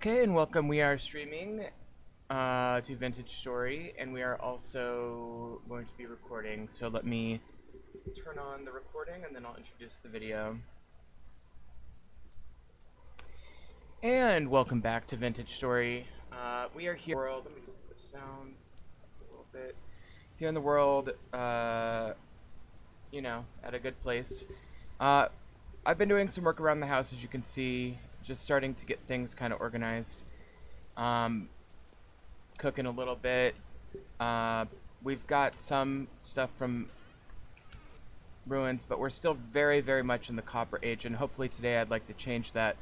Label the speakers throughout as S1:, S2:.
S1: Okay, and welcome. We are streaming to Vintage Story, and we are also going to be recording. So let me turn on the recording, and then I'll introduce the video. And welcome back to Vintage Story. We are here. Let me just put the sound a little bit. Here in the world, you know, at a good place. I've been doing some work around the house, as you can see, just starting to get things kind of organized. Cooking a little bit. We've got some stuff from ruins, but we're still very, very much in the Copper Age, and hopefully today I'd like to change that.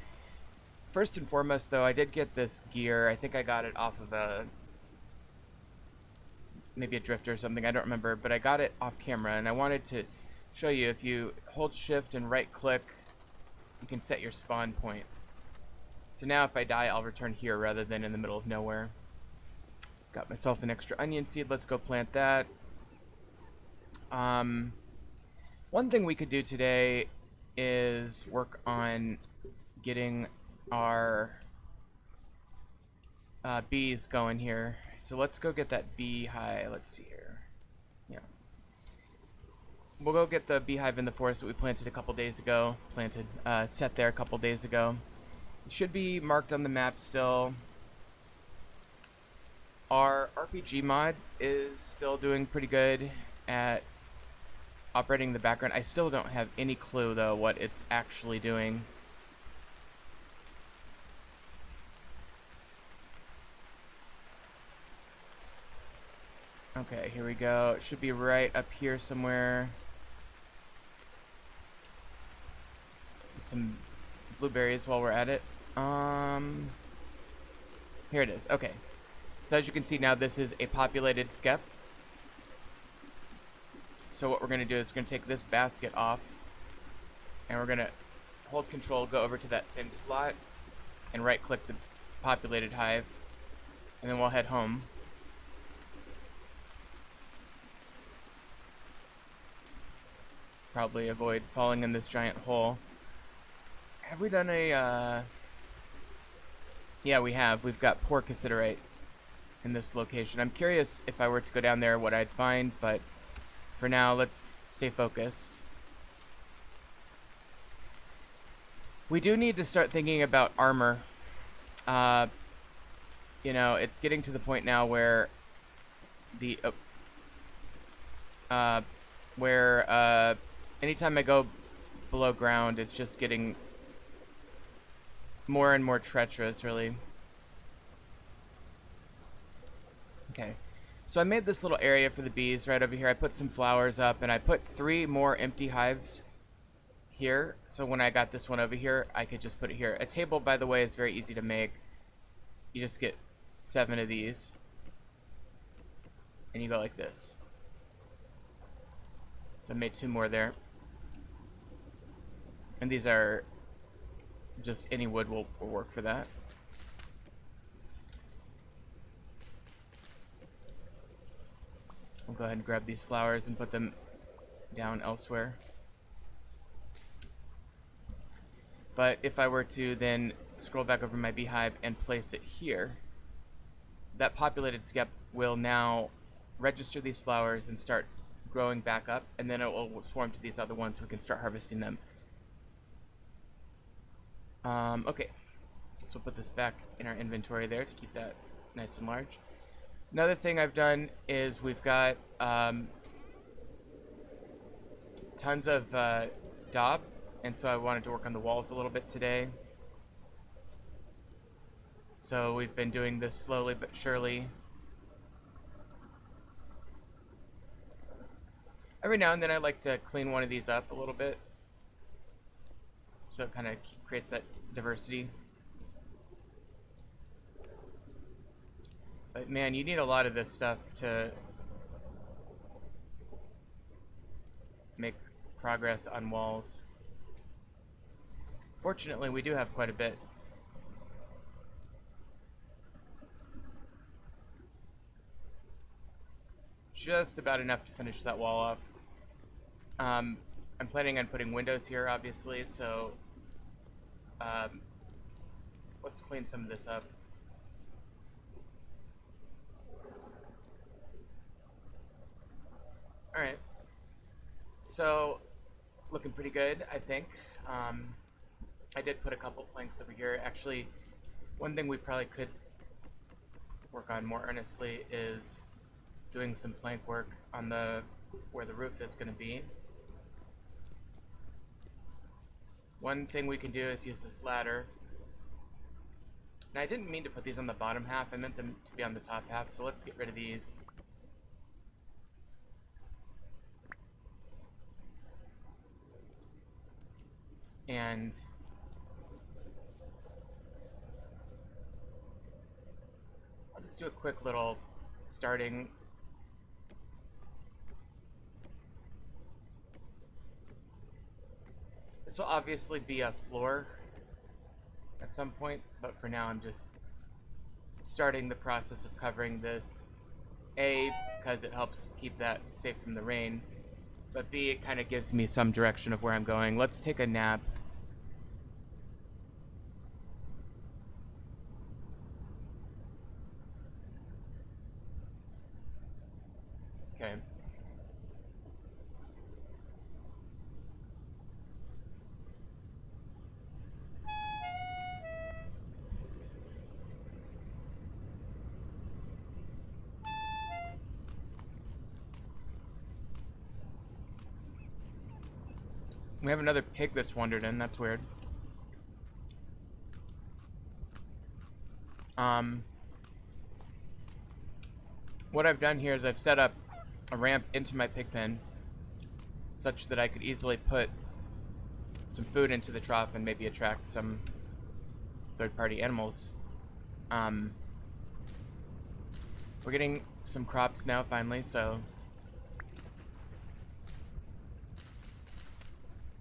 S1: First and foremost, though, I did get this gear. I think I got it off of maybe a drift or something, I don't remember, but I got it off camera, and I wanted to show you. If you hold shift and right click, you can set your spawn point. So now if I die, I'll return here rather than in the middle of nowhere. Got myself an extra onion seed. Let's go plant that. One thing we could do today is work on getting our bees going here. So let's go get that beehive. Let's see here. Yeah. We'll go get the beehive in the forest that we planted a couple days ago. Set there a couple days ago. It should be marked on the map still. Our RPG mod is still doing pretty good at operating in the background. I still don't have any clue, though, what it's actually doing. Okay, here we go. It should be right up here somewhere. Get some blueberries while we're at it. Here it is. Okay. So as you can see now, this is a populated skep. So what we're going to do is we're going to take this basket off, and we're going to hold control, go over to that same slot, and right click the populated hive, and then we'll head home. Probably avoid falling in this giant hole. Have we done a, Yeah, we have. We've got poor cassiterite in this location. I'm curious if I were to go down there what I'd find, but for now, let's stay focused. We do need to start thinking about armor. You know, it's getting to the point now where anytime I go below ground, it's just getting more and more treacherous, really. Okay, so I made this little area for the bees right over here. I put some flowers up, and I put 3 more empty hives here. So when I got this one over here, I could just put it here. A table, by the way, is very easy to make. You just get 7 of these, and you go like this. So I made 2 more there. And these are just any wood will work for that. We'll go ahead and grab these flowers and put them down elsewhere. But if I were to then scroll back over my beehive and place it here, that populated skep will now register these flowers and start growing back up, and then it will swarm to these other ones so we can start harvesting them. Okay, so we'll put this back in our inventory there to keep that nice and large. Another thing I've done is we've got tons of daub, and so I wanted to work on the walls a little bit today. So we've been doing this slowly but surely. Every now and then I like to clean one of these up a little bit, so it kind of creates that diversity. But man, you need a lot of this stuff to make progress on walls. Fortunately, we do have quite a bit. Just about enough to finish that wall off. I'm planning on putting windows here, obviously, so let's clean some of this up. Alright. So, looking pretty good, I think. I did put a couple planks over here. Actually, one thing we probably could work on more earnestly is doing some plank work on where the roof is going to be. One thing we can do is use this ladder. And I didn't mean to put these on the bottom half, I meant them to be on the top half, so let's get rid of these. And I'll just do a quick little starting. This will obviously be a floor at some point, but for now I'm just starting the process of covering this. A, because it helps keep that safe from the rain, but B, it kind of gives me some direction of where I'm going. Let's take a nap. Okay. We have another pig that's wandered in. That's weird. What I've done here is I've set up a ramp into my pig pen such that I could easily put some food into the trough and maybe attract some third-party animals. We're getting some crops now finally, so...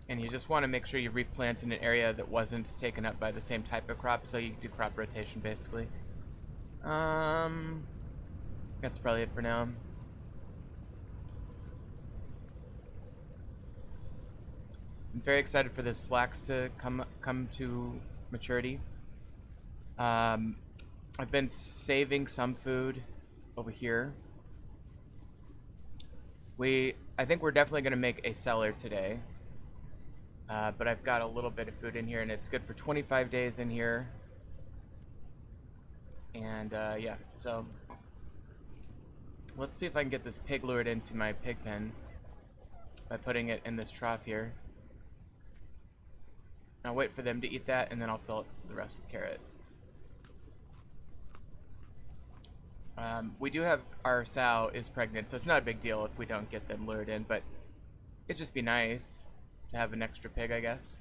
S1: And you just want to make sure you replant in an area that wasn't taken up by the same type of crop, so you do crop rotation, basically. That's probably it for now. I'm very excited for this flax to come to maturity. I've been saving some food over here. I think we're definitely going to make a cellar today. But I've got a little bit of food in here, and it's good for 25 days in here. And yeah, so let's see if I can get this pig lured into my pig pen by putting it in this trough here. I'll wait for them to eat that, and then I'll fill it the rest with carrot. We do have, our sow is pregnant, so it's not a big deal if we don't get them lured in, but it'd just be nice to have an extra pig, I guess.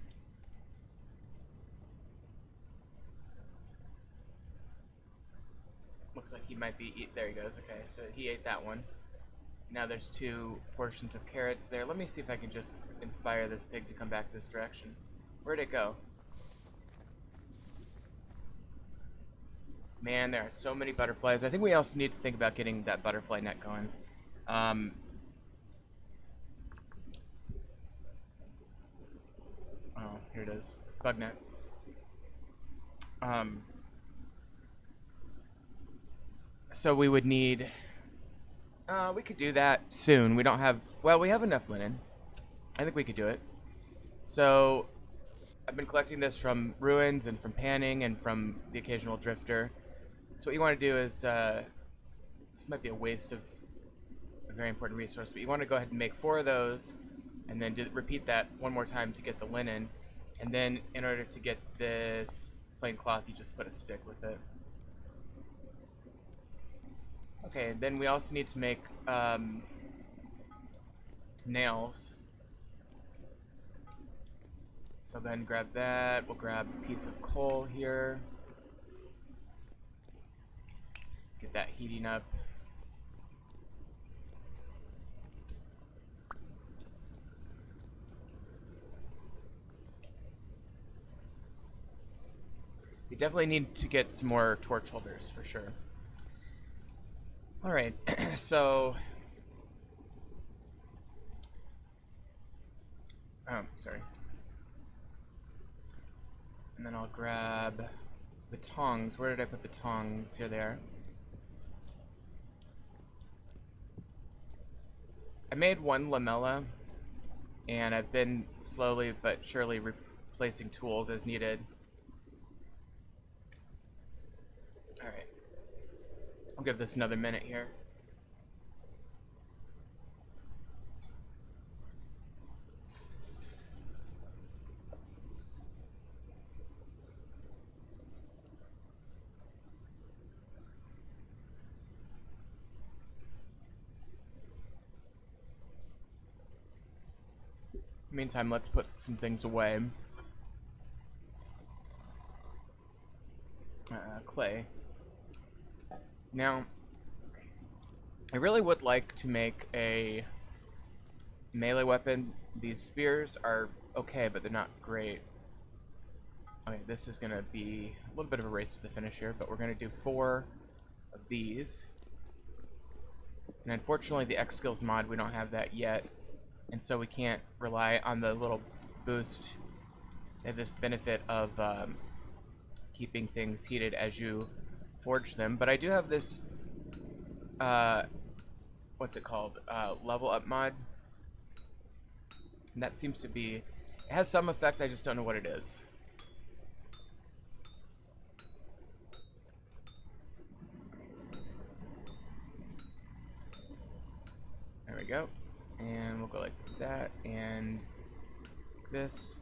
S1: Looks like he might be there he goes. Okay, so he ate that one. Now there's 2 portions of carrots there. Let me see if I can just inspire this pig to come back this direction. Where'd it go? Man, there are so many butterflies. I think we also need to think about getting that butterfly net going. Oh, here it is. Bug net. So we would need... we could do that soon. We don't have... Well, we have enough linen. I think we could do it. So, I've been collecting this from ruins and from panning and from the occasional drifter. So what you want to do is... this might be a waste of a very important resource, but you want to go ahead and make 4 of those, and then repeat that one more time to get the linen. And then, in order to get this plain cloth, you just put a stick with it. Okay, then we also need to make nails. So then grab that. We'll grab a piece of coal here. Get that heating up. We definitely need to get some more torch holders for sure. Alright, so... Oh, sorry. And then I'll grab the tongs. Where did I put the tongs? Here they are. I made one lamella, and I've been slowly but surely replacing tools as needed. Alright. I'll give this another minute here. Meantime, let's put some things away. Clay. Now, I really would like to make a melee weapon. These spears are okay, but they're not great. Okay, this is going to be a little bit of a race to the finish here, but we're going to do 4 of these. And unfortunately, the X Skills mod, we don't have that yet. And so we can't rely on the little boost. They have this benefit of keeping things heated as you forge them. But I do have this, what's it called? Level up mod. And that seems to be, it has some effect, I just don't know what it is. There we go. And we'll go like that, and this,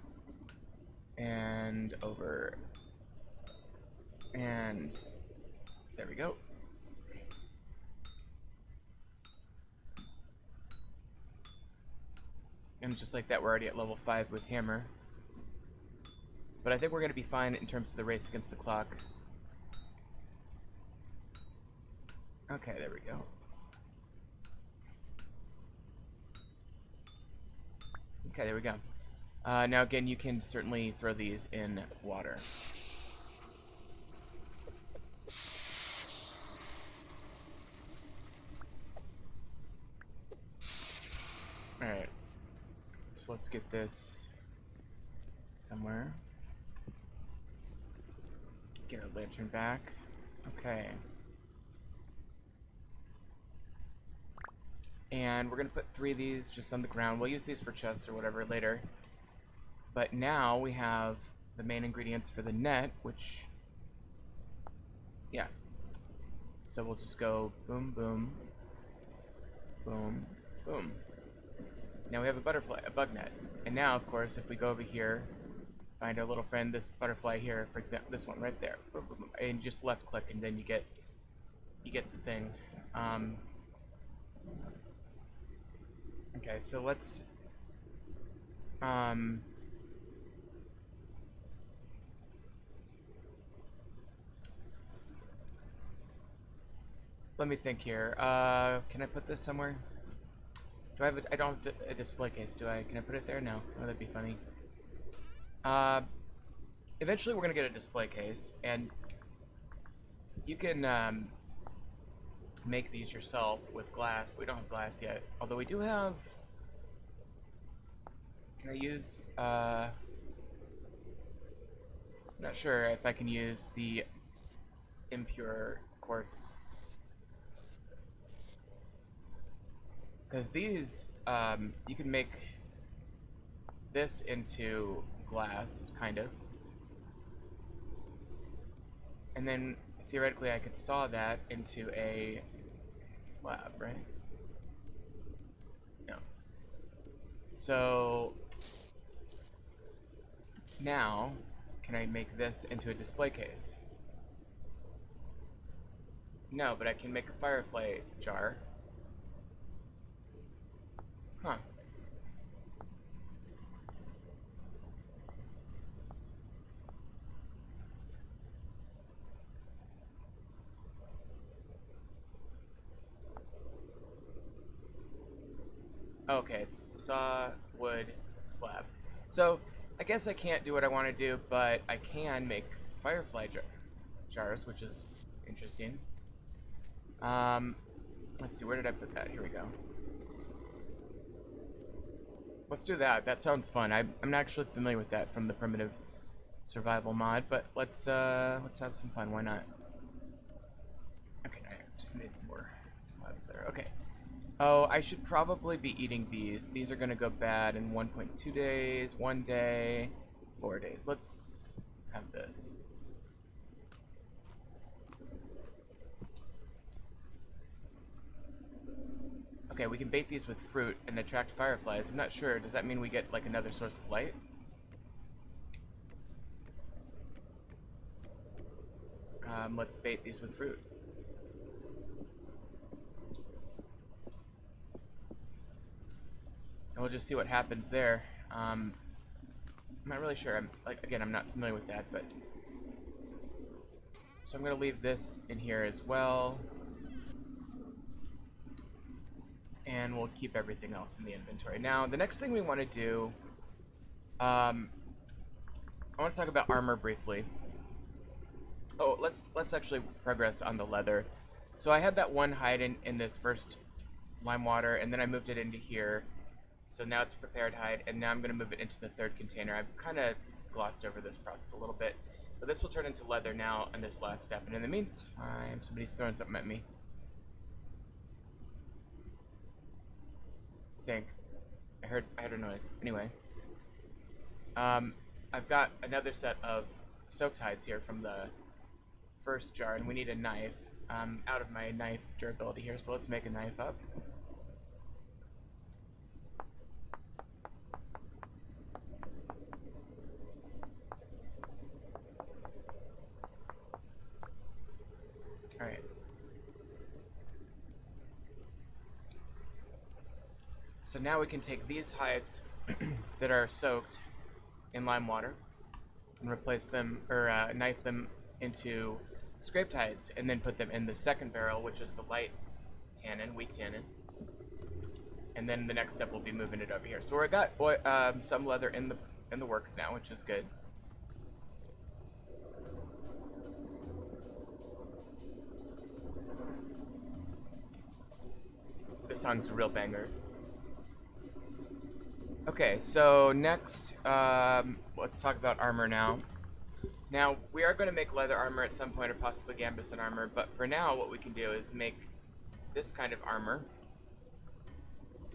S1: and over, and there we go. And just like that, we're already at level 5 with hammer. But I think we're going to be fine in terms of the race against the clock. Okay, there we go. Okay, there we go. Now again, you can certainly throw these in water. Alright. So let's get this somewhere. Get our lantern back. Okay. And we're going to put 3 of these just on the ground. We'll use these for chests or whatever later. But now we have the main ingredients for the net, which... yeah. So we'll just go boom, boom, boom, boom. Now we have a butterfly, a bug net. And now, of course, if we go over here, find our little friend, this butterfly here, for example, this one right there. Boom, boom, boom, and just left click, and then you get the thing. Okay, so let's let me think here. Can I put this somewhere? Do I have I don't have a display case, do I? Can I put it there? No. Oh, that'd be funny. Eventually we're gonna get a display case, and you can make these yourself with glass. We don't have glass yet, although we do have. Can I use? Not sure if I can use the impure quartz, because these you can make this into glass, kind of, and then theoretically I could saw that into a slab, right? No. So now, can I make this into a display case? No, but I can make a firefly jar. Huh. Okay, it's saw, wood, slab. So, I guess I can't do what I want to do, but I can make firefly jars, which is interesting. Let's see, where did I put that? Here we go. Let's do that. That sounds fun. I'm not actually familiar with that from the primitive survival mod, but let's have some fun. Why not? Okay, I just made some more slabs there. Okay. Oh, I should probably be eating these. These are gonna go bad in 1.2 days, 1 day, 4 days. Let's have this. Okay, we can bait these with fruit and attract fireflies. I'm not sure. Does that mean we get like another source of light? Let's bait these with fruit. And we'll just see what happens there. I'm not really sure. I'm not familiar with that, but so I'm gonna leave this in here as well, and we'll keep everything else in the inventory. Now, the next thing we want to do, I want to talk about armor briefly. Oh, let's actually progress on the leather. So I had that one hide in this first lime water, and then I moved it into here. So now it's a prepared hide, and now I'm going to move it into the third container. I've kind of glossed over this process a little bit, but this will turn into leather now in this last step. And in the meantime, somebody's throwing something at me. I think I heard a noise. Anyway, I've got another set of soaked hides here from the first jar, and we need a knife. Out of my knife durability here, so let's make a knife up. Alright. So now we can take these hides that are soaked in lime water and replace them, or knife them into scraped hides, and then put them in the second barrel, which is the light tannin, wheat tannin. And then the next step will be moving it over here. So we got some leather in the works now, which is good. This song's a real banger. Okay, so next, let's talk about armor now. Now, we are going to make leather armor at some point, or possibly gambeson armor, but for now, what we can do is make this kind of armor.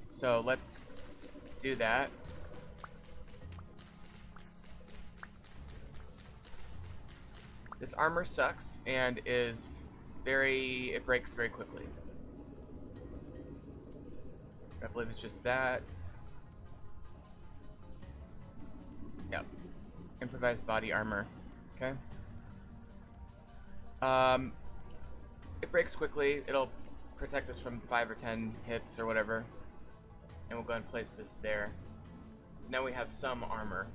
S1: So let's do that. This armor sucks, and it breaks very quickly. I believe it's just that. Yep. Improvised body armor. Okay. It breaks quickly. It'll protect us from 5 or 10 hits or whatever. And we'll go and place this there. So now we have some armor.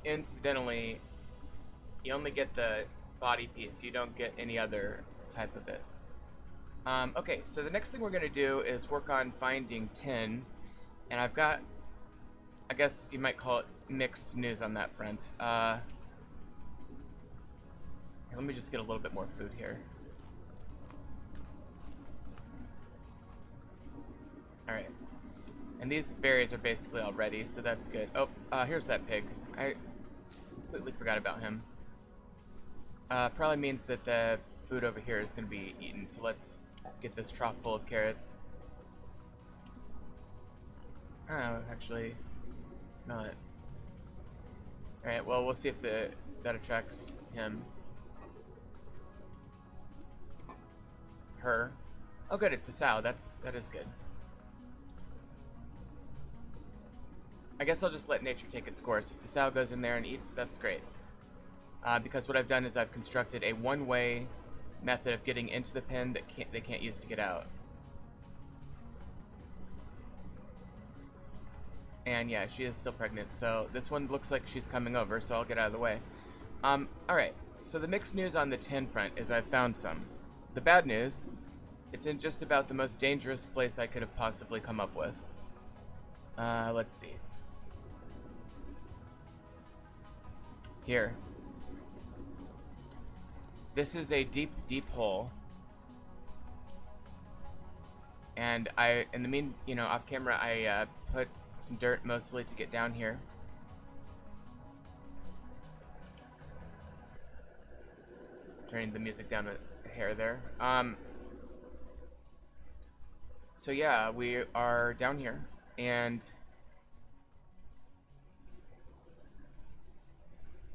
S1: Incidentally, you only get the body piece. You don't get any other type of it. Okay, so the next thing we're going to do is work on finding tin. And I've got, I guess you might call it mixed news on that front. Let me just get a little bit more food here. Alright. And these berries are basically all ready, so that's good. Oh, here's that pig. I completely forgot about him. Probably means that the food over here is going to be eaten, so let's get this trough full of carrots. Oh, actually, it's not. Alright, well, we'll see if that attracts him. Her. Oh good, it's a sow. That is good. I guess I'll just let nature take its course. If the sow goes in there and eats, that's great. Because what I've done is I've constructed a one-way method of getting into the pen that they can't use to get out. And yeah, she is still pregnant, so this one looks like she's coming over, so I'll get out of the way. Alright, so the mixed news on the tin front is I've found some. The bad news, it's in just about the most dangerous place I could have possibly come up with. Let's see. Here. This is a deep, deep hole. And off camera, I put some dirt mostly to get down here. Turning the music down a hair there. So yeah, we are down here, and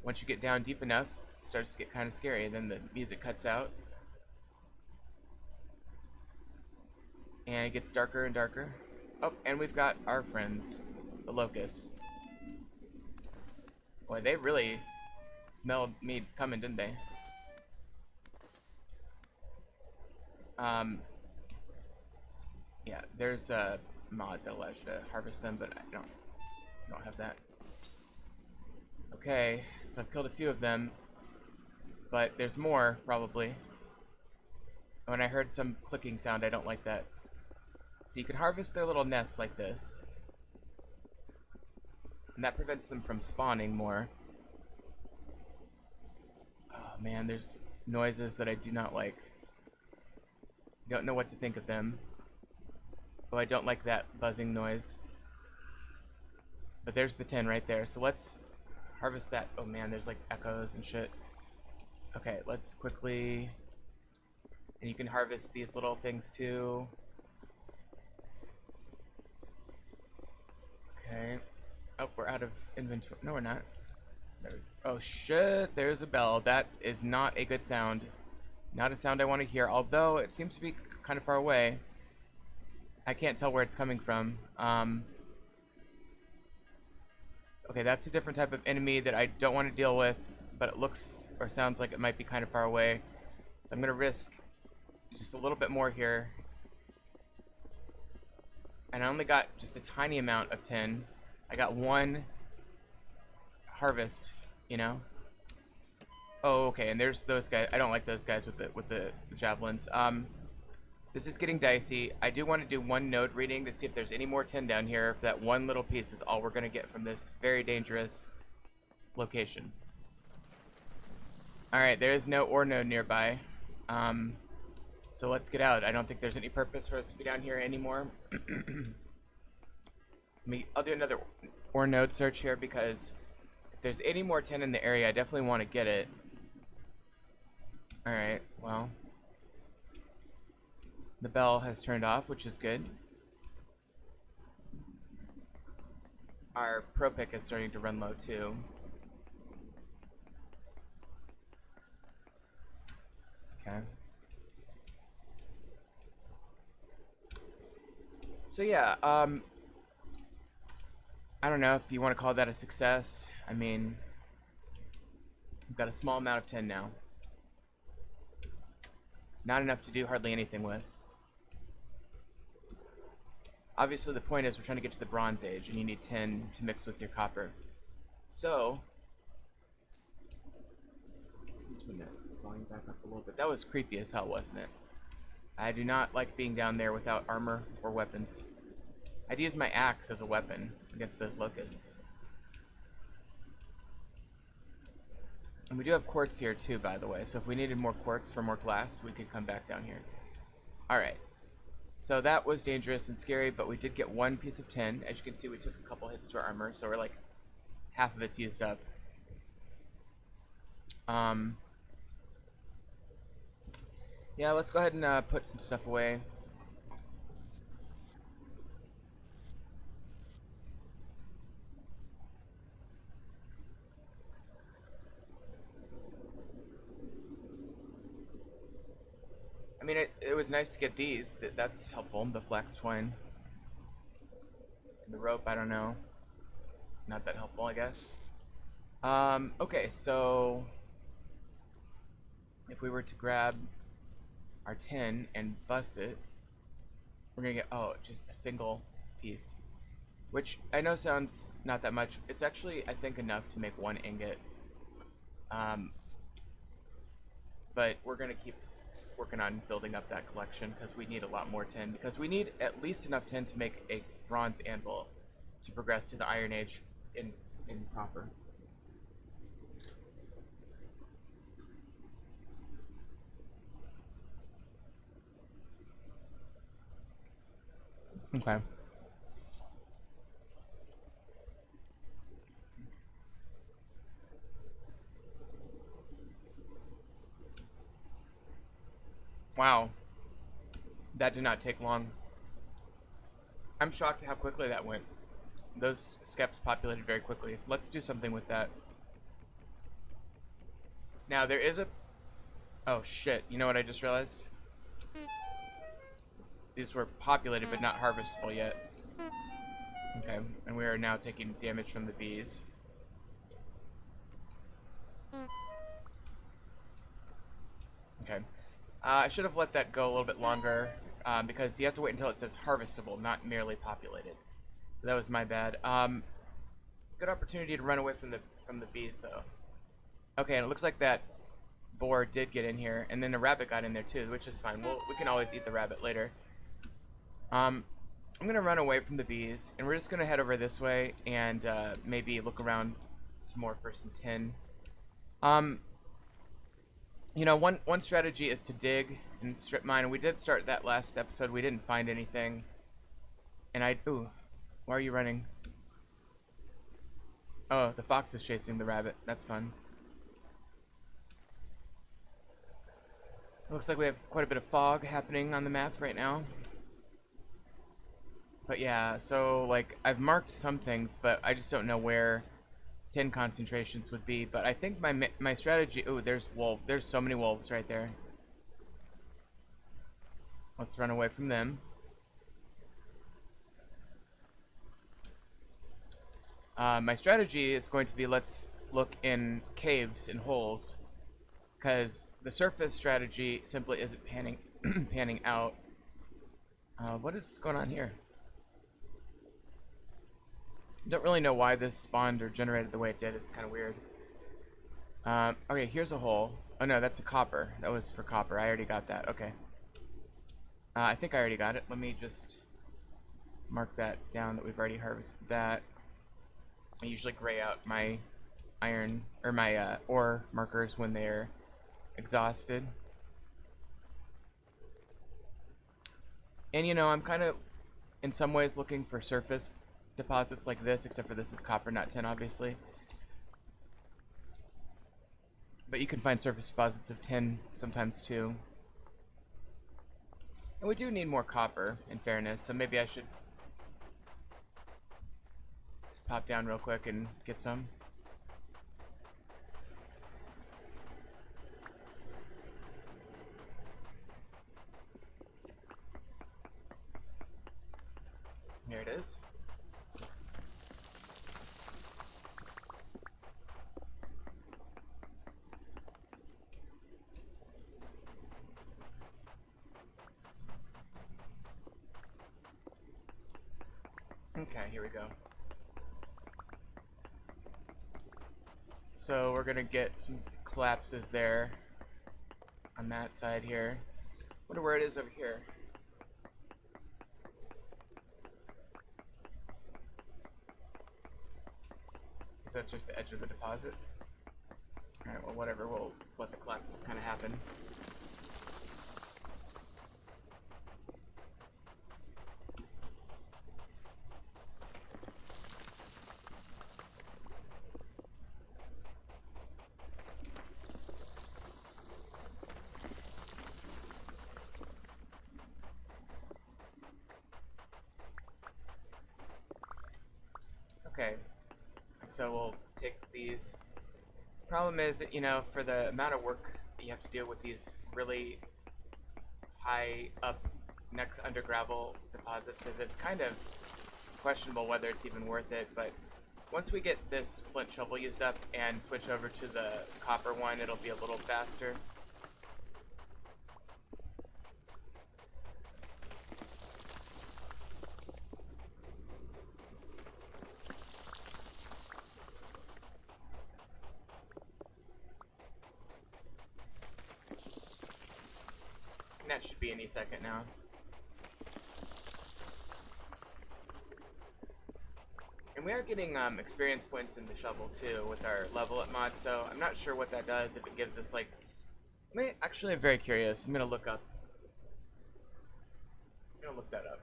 S1: once you get down deep enough, it starts to get kind of scary. Then the music cuts out, and it gets darker and darker. Oh, and we've got our friends, the locusts. Boy, they really smelled me coming, didn't they? Yeah, there's a mod that allows you to harvest them, but I don't have that. Okay, so I've killed a few of them, but there's more, probably. When I heard some clicking sound, I don't like that. So you can harvest their little nests like this, and that prevents them from spawning more. Oh man, there's noises that I do not like. Don't know what to think of them. Oh, I don't like that buzzing noise. But there's the 10 right there. So let's harvest that. Oh man, there's like echoes and shit. Okay, let's quickly... And you can harvest these little things too. Okay. Oh, we're out of inventory. No, we're not. Oh shit, there's a bell. That is not a good sound. Not a sound I want to hear, although it seems to be kind of far away. I can't tell where it's coming from. Okay, that's a different type of enemy that I don't want to deal with, but it looks or sounds like it might be kind of far away. So I'm going to risk just a little bit more here. And I only got just a tiny amount of 10. I got one harvest, you know? Oh, okay, and there's those guys. I don't like those guys with the javelins. This is getting dicey. I do want to do one node reading to see if there's any more 10 down here. If that one little piece is all we're going to get from this very dangerous location. Alright, there is no ore node nearby. So let's get out. I don't think there's any purpose for us to be down here anymore. I'll do another ore node search here because if there's any more 10 in the area, I definitely want to get it. Alright, well... The bell has turned off, which is good. Our pro pick is starting to run low too. Okay. So yeah, I don't know if you want to call that a success. I mean, I've got a small amount of 10 now. Not enough to do hardly anything with. Obviously, the point is we're trying to get to the Bronze Age, and you need 10 to mix with your copper. So, turn that volume back up a little bit. That was creepy as hell, wasn't it? I do not like being down there without armor or weapons. I'd use my axe as a weapon against those locusts. And we do have quartz here too, by the way, so if we needed more quartz for more glass, we could come back down here. Alright. So that was dangerous and scary, but we did get one piece of 10. As you can see, we took a couple hits to our armor, so we're like half of it's used up. Yeah, let's go ahead and put some stuff away. I mean, it was nice to get these. That's helpful. The flax twine. The rope, I don't know. Not that helpful, I guess. Okay, so if we were to grab our 10 and bust it, we're gonna get, oh, just a single piece. Which I know sounds not that much. It's actually, I think, enough to make one ingot. But we're gonna keep working on building up that collection because we need a lot more 10, because we need at least enough 10 to make a bronze anvil to progress to the Iron Age in proper. Okay. Wow, that did not take long. I'm shocked at how quickly that went. Those skeps populated very quickly. Let's do something with that. Now, there is a... Oh, shit. You know what I just realized? These were populated but not harvestable yet. Okay, and we are now taking damage from the bees. Okay. I should have let that go a little bit longer, because you have to wait until it says harvestable, not merely populated. So that was my bad. Good opportunity to run away from the bees, though. Okay, and it looks like that boar did get in here, and then the rabbit got in there too, which is fine. We can always eat the rabbit later. I'm gonna run away from the bees, and we're just gonna head over this way and maybe look around some more for some tin. You know, one strategy is to dig and strip mine, and we did start that last episode. We didn't find anything, and ooh, why are you running? Oh, the fox is chasing the rabbit. That's fun. It looks like we have quite a bit of fog happening on the map right now. But yeah, so like I've marked some things, but I just don't know where tin concentrations would be. But I think my strategy... Ooh, there's wolf. There's so many wolves right there. Let's run away from them. My strategy is going to be, let's look in caves and holes, because the surface strategy simply isn't panning out. What is going on here? Don't really know why this spawned or generated the way it did. It's kind of weird. Okay, here's a hole. Oh no, that's a copper. That was for copper. I already got that. Okay. I think I already got it. Let me just mark that down that we've already harvested that. I usually gray out my iron or my ore markers when they're exhausted. And you know, I'm kind of in some ways looking for surface deposits like this, except for this is copper, not tin, obviously. But you can find surface deposits of tin sometimes too. And we do need more copper, in fairness, so maybe I should just pop down real quick and get some. There it is. Okay, here we go. So we're gonna get some collapses there on that side here. Wonder where it is over here. Is that just the edge of the deposit? Alright, well whatever, we'll let the collapses kind of happen. Okay, so we'll take these. Problem is that, you know, for the amount of work that you have to deal with these really high up next under gravel deposits, is it's kind of questionable whether it's even worth it. But once we get this flint shovel used up and switch over to the copper one, it'll be a little faster. That should be any second now. And we are getting experience points in the shovel too with our level up mod, so I'm not sure what that does, if it gives us like... Actually, I'm very curious. I'm gonna look that up.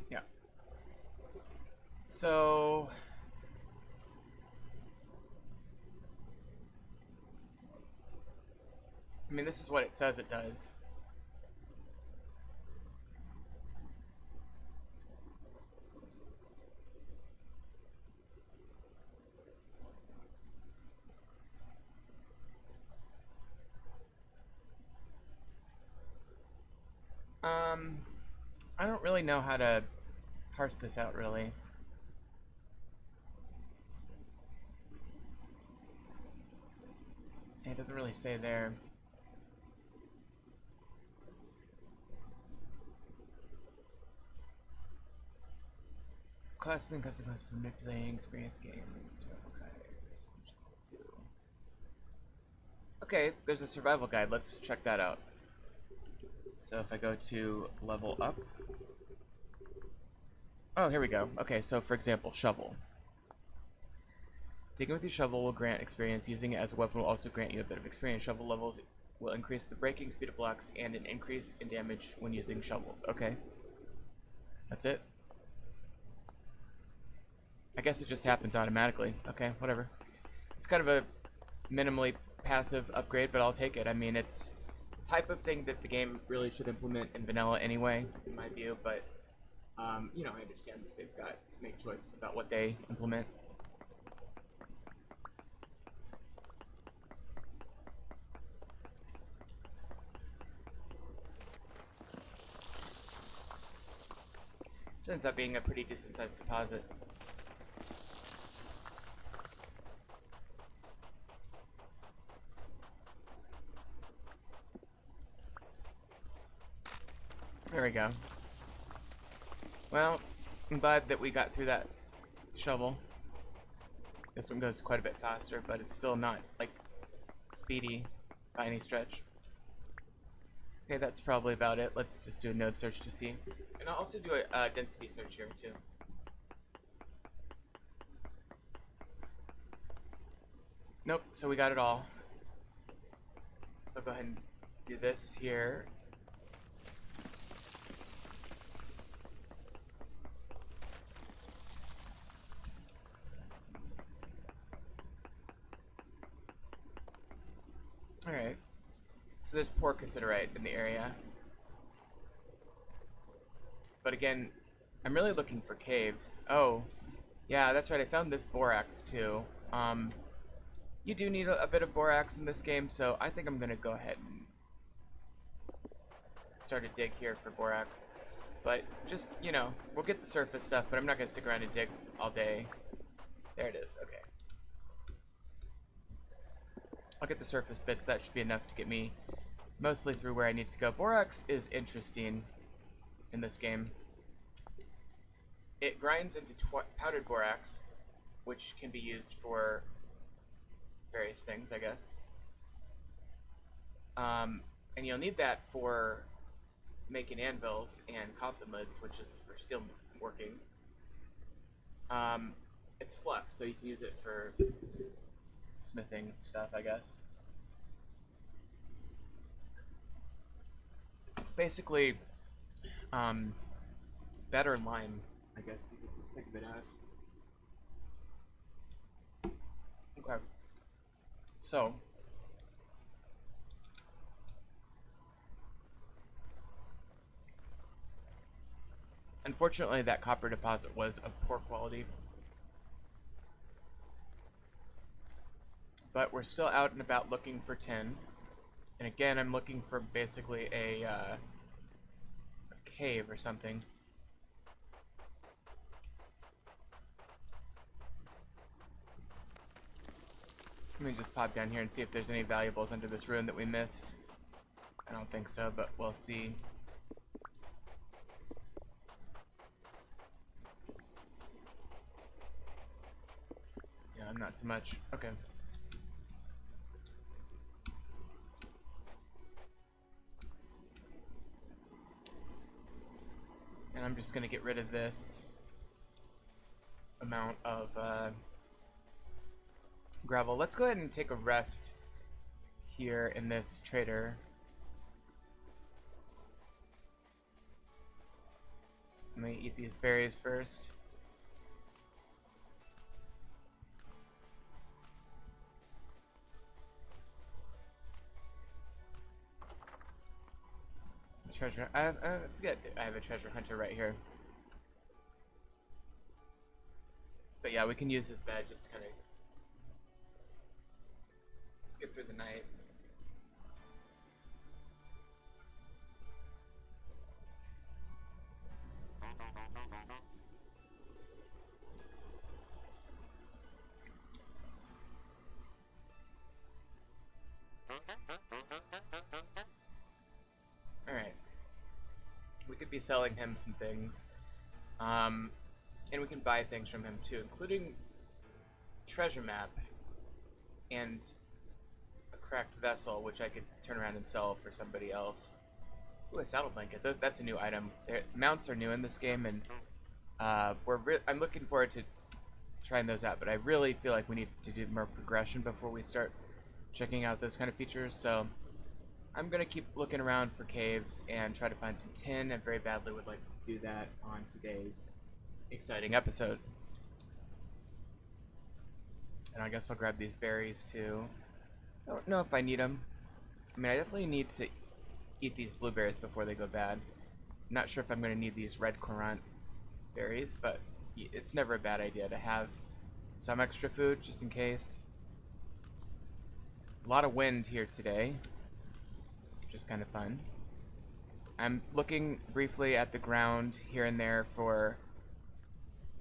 S1: Yeah. So I mean, this is what it says it does. Um, I don't really know how to parse this out, really. It doesn't really say there. Classes and custom classes for manipulating experience games. Okay, there's a survival guide. Let's check that out. So if I go to level up. Oh, here we go. Okay, so for example, shovel. Digging with your shovel will grant experience. Using it as a weapon will also grant you a bit of experience. Shovel levels will increase the breaking speed of blocks and an increase in damage when using shovels. Okay. That's it. I guess it just happens automatically. Okay, whatever. It's kind of a minimally passive upgrade, but I'll take it. I mean, it's the type of thing that the game really should implement in vanilla anyway, in my view, but, you know, I understand that they've got to make choices about what they implement. This ends up being a pretty decent sized deposit. There we go. Well, I'm glad that we got through that shovel. This one goes quite a bit faster, but it's still not, like, speedy by any stretch. Okay, that's probably about it. Let's just do a node search to see. And I'll also do a density search here, too. Nope, so we got it all. So go ahead and do this here. Alright. So there's porcacinerite in the area. But again, I'm really looking for caves. Oh, yeah, that's right. I found this borax too. You do need a bit of borax in this game, so I think I'm gonna go ahead and start a dig here for borax. But just, you know, we'll get the surface stuff, but I'm not gonna stick around and dig all day. There it is. Okay. I'll get the surface bits. That should be enough to get me mostly through where I need to go. Borax is interesting in this game. It grinds into powdered borax, which can be used for various things, I guess. And you'll need that for making anvils and coffin lids, which is for steel working. It's flux, so you can use it for smithing stuff, I guess. It's basically better lime, I guess you could think of it as. Okay. So unfortunately that copper deposit was of poor quality. But we're still out and about looking for tin. And again, I'm looking for basically a cave or something. Let me just pop down here and see if there's any valuables under this ruin that we missed. I don't think so, but we'll see. Yeah, not so much. Okay. And I'm just going to get rid of this amount of gravel. Let's go ahead and take a rest here in this trader. Let me eat these berries first. treasure. I forget that I have a treasure hunter right here. But yeah, we can use this bed just to kind of skip through the night. Alright. We could be selling him some things. And we can buy things from him too, including treasure map and a cracked vessel, which I could turn around and sell for somebody else. Ooh, a saddle blanket. That's a new item. Mounts are new in this game, and I'm looking forward to trying those out, but I really feel like we need to do more progression before we start checking out those kind of features, so I'm going to keep looking around for caves and try to find some tin. I very badly would like to do that on today's exciting episode. And I guess I'll grab these berries too. I don't know if I need them. I mean, I definitely need to eat these blueberries before they go bad. I'm not sure if I'm going to need these red currant berries, but it's never a bad idea to have some extra food just in case. A lot of wind here today, which is kind of fun. I'm looking briefly at the ground here and there for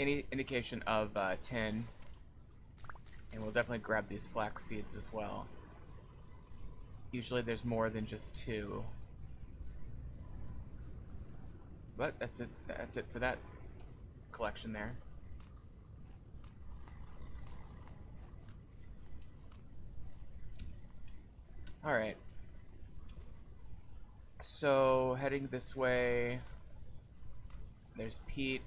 S1: any indication of tin, and we'll definitely grab these flax seeds as well. Usually there's more than just two, but that's it for that collection there. Alright, so heading this way, there's Pete,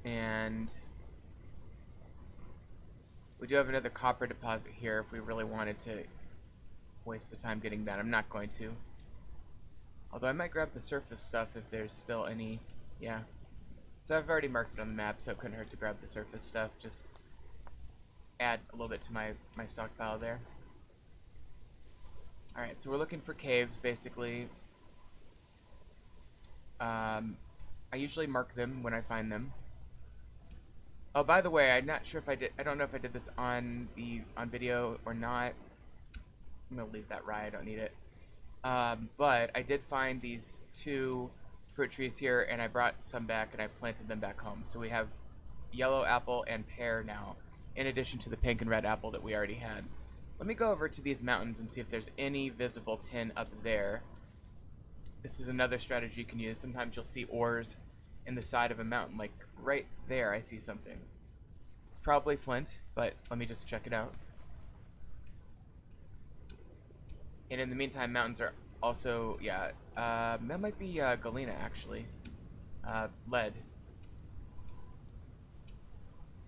S1: and we do have another copper deposit here if we really wanted to waste the time getting that. I'm not going to. Although I might grab the surface stuff if there's still any. Yeah. So I've already marked it on the map, so it couldn't hurt to grab the surface stuff. Just add a little bit to my stockpile there. Alright, so we're looking for caves, basically. I usually mark them when I find them. Oh, by the way, I'm not sure if I did. I don't know if I did this on video or not. I'm gonna leave that right. I don't need it. But I did find these two fruit trees here, and I brought some back and I planted them back home. So we have yellow apple and pear now, in addition to the pink and red apple that we already had. Let me go over to these mountains and see if there's any visible tin up there. This is another strategy you can use. Sometimes you'll see ores in the side of a mountain, like right there I see something. It's probably flint, but let me just check it out. And in the meantime, mountains are also, yeah, that might be galena actually. Lead.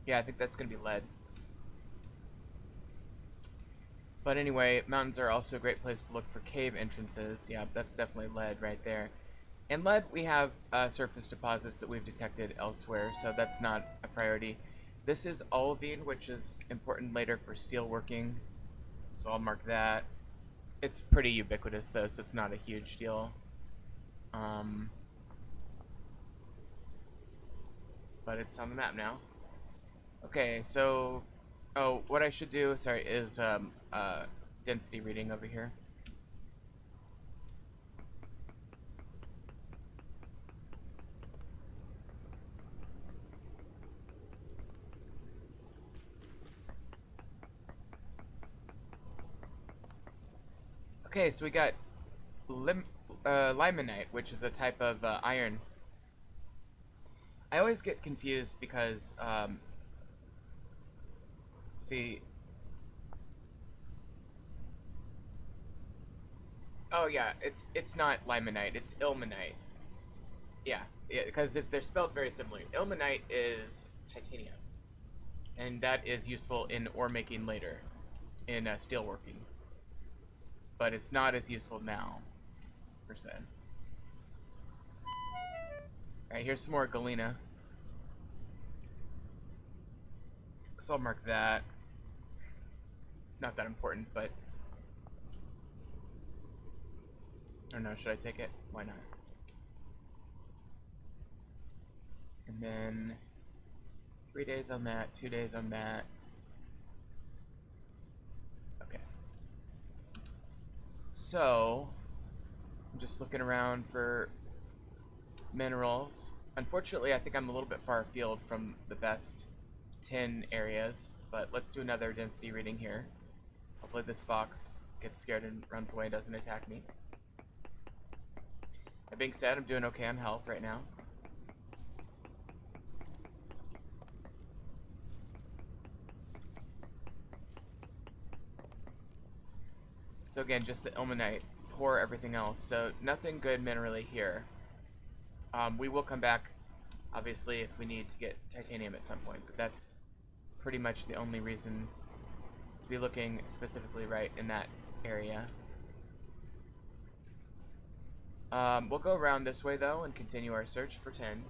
S1: Yeah, I think that's gonna be lead. But anyway, mountains are also a great place to look for cave entrances. Yeah, that's definitely lead right there. And lead, we have surface deposits that we've detected elsewhere, so that's not a priority. This is olivine, which is important later for steel working, so I'll mark that. It's pretty ubiquitous though, so it's not a huge deal. But it's on the map now. Okay, so, oh, what I should do, sorry, is density reading over here. Okay, so we got limonite, which is a type of iron. I always get confused because, see, oh yeah, it's not limonite, it's ilmenite. Yeah, because they're spelled very similarly. Ilmenite is titanium, and that is useful in ore making later, in steel working. But it's not as useful now, per se. Alright, here's some more galena. So I'll mark that. It's not that important, but Or no, should I take it? Why not? And then 3 days on that, 2 days on that. Okay. So, I'm just looking around for minerals. Unfortunately, I think I'm a little bit far afield from the best tin areas, but let's do another density reading here. Hopefully this fox gets scared and runs away and doesn't attack me. That being said, I'm doing okay on health right now. So again, just the ilmenite, poor everything else. So nothing good minerally here. We will come back, obviously, if we need to get titanium at some point, but that's pretty much the only reason to be looking specifically right in that area. We'll go around this way, though, and continue our search for tin.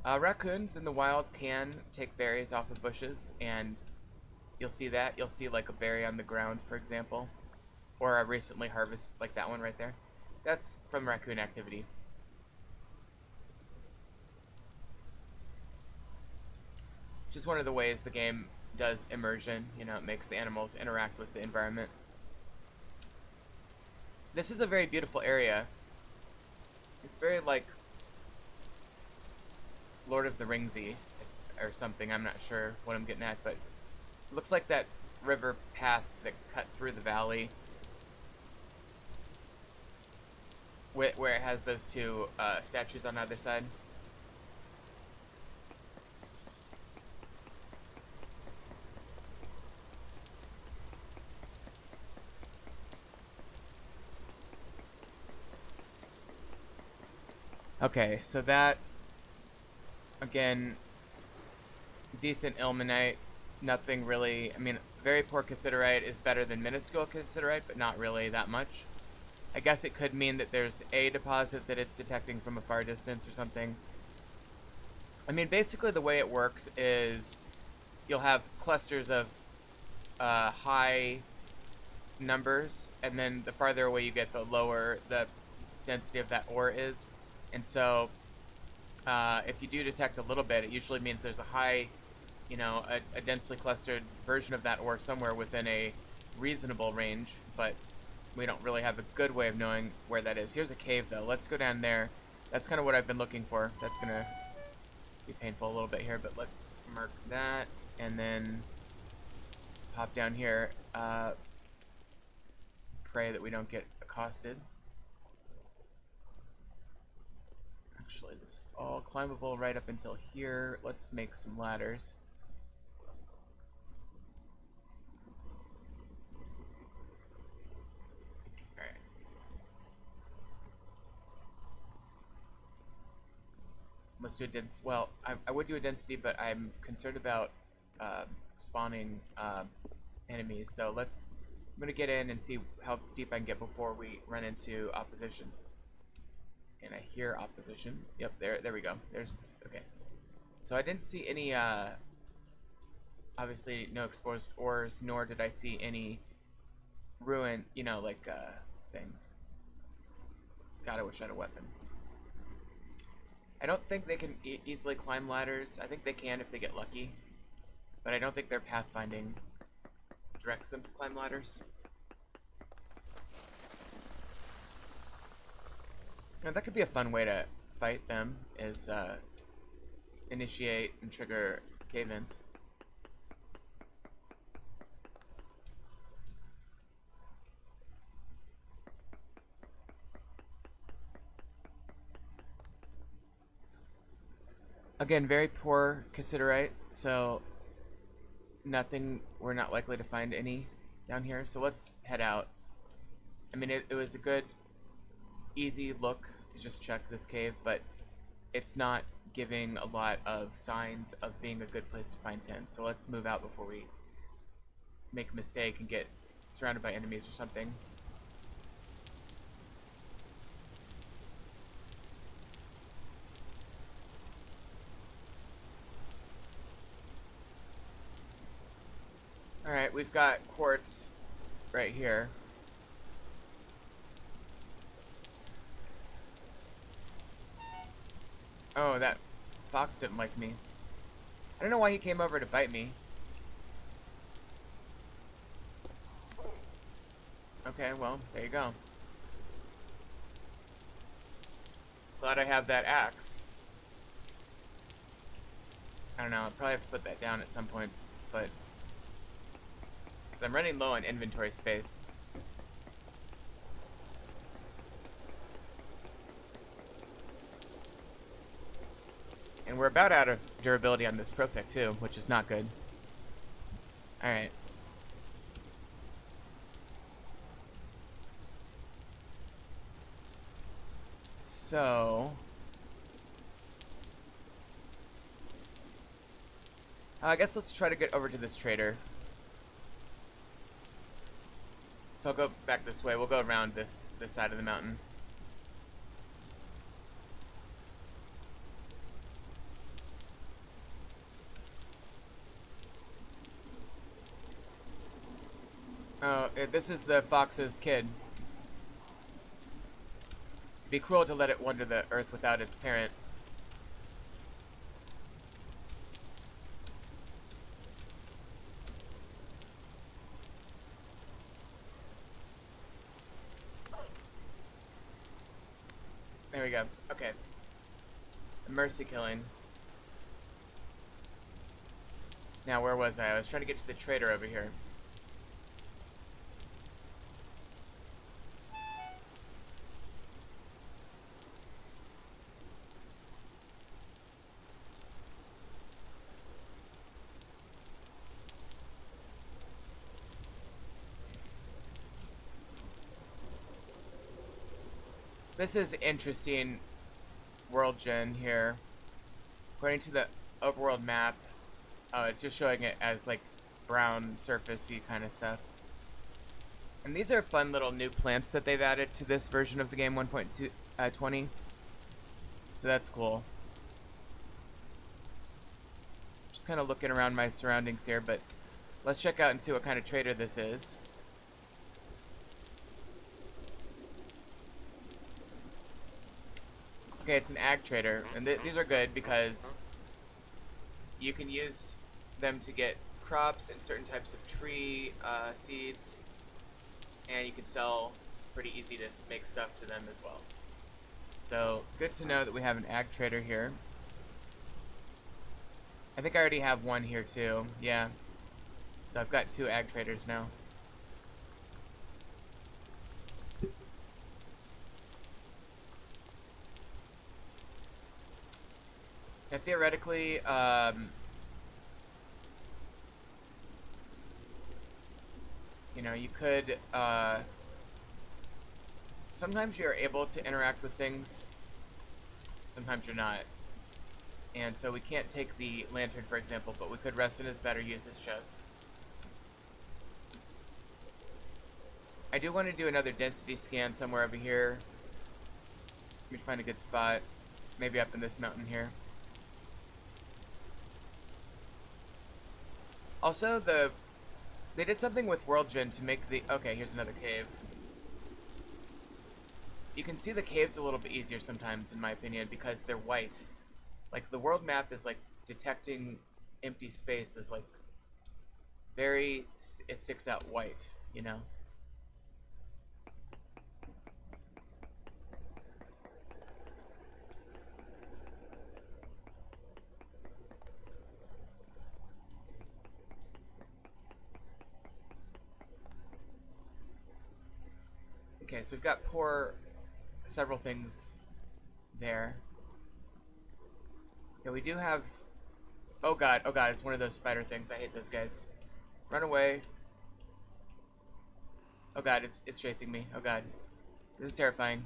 S1: Raccoons in the wild can take berries off of bushes, and you'll see that. You'll see, like, a berry on the ground, for example. Or a recently harvested, like that one right there. That's from raccoon activity. Just one of the ways the game does immersion. You know, it makes the animals interact with the environment. This is a very beautiful area. It's very, like, Lord of the Ringsy or something. I'm not sure what I'm getting at, but it looks like that river path that cut through the valley, where it has those two statues on either side. Okay, so that, again, decent ilmenite, nothing really, I mean, very poor cassiterite is better than minuscule cassiterite, but not really that much. I guess it could mean that there's a deposit that it's detecting from a far distance or something. I mean, basically the way it works is you'll have clusters of high numbers, and then the farther away you get, the lower the density of that ore is. And so if you do detect a little bit, it usually means there's a high, you know, a densely clustered version of that ore somewhere within a reasonable range, but we don't really have a good way of knowing where that is. Here's a cave, though. Let's go down there. That's kind of what I've been looking for. That's going to be painful a little bit here, but let's mark that, and then pop down here. Pray that we don't get accosted. Actually, this is all climbable right up until here. Let's make some ladders. Alright. Let's do a density. Well, I would do a density, but I'm concerned about spawning enemies. So I'm gonna get in and see how deep I can get before we run into opposition. And I hear opposition. Yep, there we go. There's this. Okay. So I didn't see any, obviously no exposed ores, nor did I see any ruin, you know, like, things. God, I wish I had a weapon. I don't think they can easily climb ladders. I think they can if they get lucky. But I don't think their pathfinding directs them to climb ladders. Now, that could be a fun way to fight them, is initiate and trigger cave-ins. Again, very poor cassiterite, so nothing, we're not likely to find any down here. So let's head out. I mean, it was a good, easy look to just check this cave, but it's not giving a lot of signs of being a good place to find tin. So let's move out before we make a mistake and get surrounded by enemies or something. Alright, we've got quartz right here. Oh, that fox didn't like me. I don't know why he came over to bite me. Okay, well, there you go. Glad I have that axe. I don't know, I'll probably have to put that down at some point, but... because I'm running low on inventory space. And we're about out of durability on this pro pick too, which is not good. Alright. So... I guess let's try to get over to this trader. So I'll go back this way. We'll go around this side of the mountain. Oh, this is the fox's kid. It'd be cruel to let it wander the earth without its parent. There we go. Okay. A mercy killing. Now, where was I? I was trying to get to the trader over here. This is interesting world gen here. According to the overworld map, it's just showing it as like brown surfacey kind of stuff. And these are fun little new plants that they've added to this version of the game 1.20. So that's cool. Just kind of looking around my surroundings here, but let's check out and see what kind of trader this is. Okay, it's an ag trader, and these are good because you can use them to get crops and certain types of tree seeds, and you can sell pretty easy to make stuff to them as well. So, good to know that we have an ag trader here. I think I already have one here too, yeah. So I've got 2 ag traders now. Now, theoretically, you know, you could, sometimes you're able to interact with things, sometimes you're not. And so we can't take the lantern, for example, but we could rest in his bed or use his chests. I do want to do another density scan somewhere over here. Let me find a good spot. Maybe up in this mountain here. Also, they did something with World Gen to make the... okay, here's another cave. You can see the caves a little bit easier sometimes, in my opinion, because they're white. Like, the world map is, like, detecting empty space as, like, very... it sticks out white, you know? Okay, so we've got several things there. Yeah, we do have... oh god, it's one of those spider things. I hate those guys. Run away. Oh god, it's chasing me. Oh god. This is terrifying.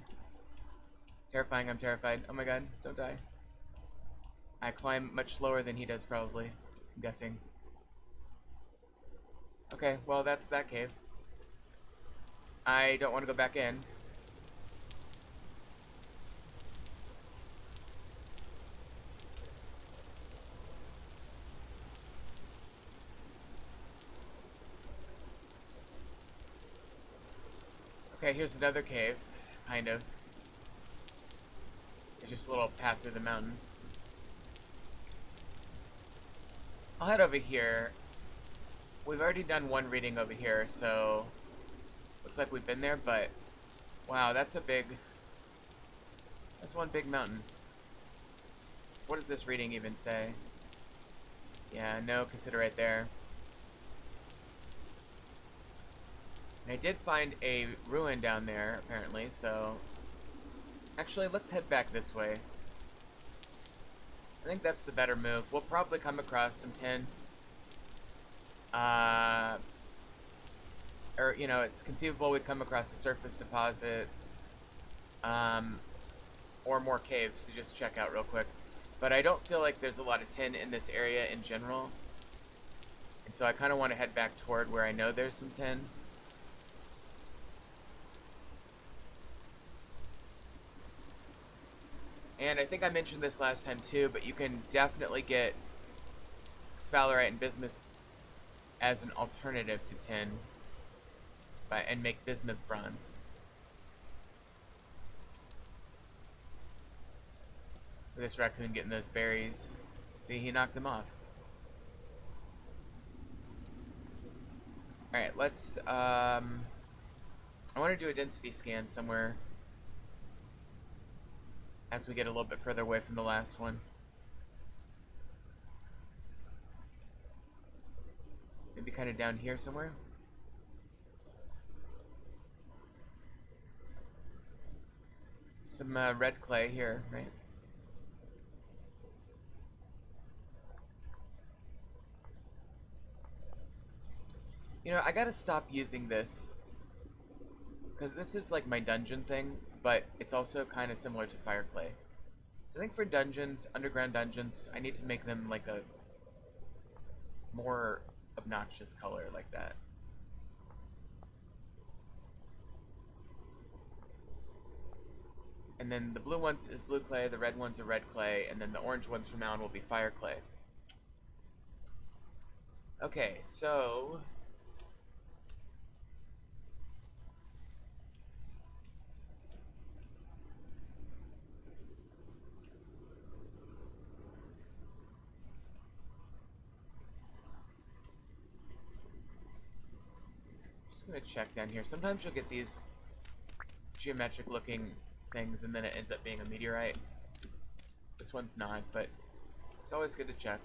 S1: Terrifying, I'm terrified. Oh my god, don't die. I climb much slower than he does, probably. I'm guessing. Okay, well, that's that cave. I don't want to go back in. Okay, here's another cave, kind of. It's just a little path through the mountain. I'll head over here. We've already done one reading over here, so looks like we've been there, but wow, that's one big mountain. What does this reading even say? Yeah, no cassiterite there. And I did find a ruin down there, apparently, so actually, let's head back this way. I think that's the better move. We'll probably come across some tin. Or, you know, it's conceivable we'd come across a surface deposit. Or more caves to just check out real quick. But I don't feel like there's a lot of tin in this area in general. And so I kind of want to head back toward where I know there's some tin. And I think I mentioned this last time too, but you can definitely get sphalerite and bismuth as an alternative to tin and make bismuth bronze. Look at this raccoon getting those berries. See, he knocked him off. Alright, let's, I want to do a density scan somewhere as we get a little bit further away from the last one. Maybe kind of down here somewhere. Some red clay here, right? You know, I gotta stop using this because this is like my dungeon thing, but it's also kind of similar to fire clay. So I think for dungeons, underground dungeons, I need to make them like a more obnoxious color like that. And then the blue ones is blue clay, the red ones are red clay, and then the orange ones from now on will be fire clay. Okay, so I'm gonna check down here. Sometimes you'll get these geometric looking things and then it ends up being a meteorite. This one's not, but it's always good to check.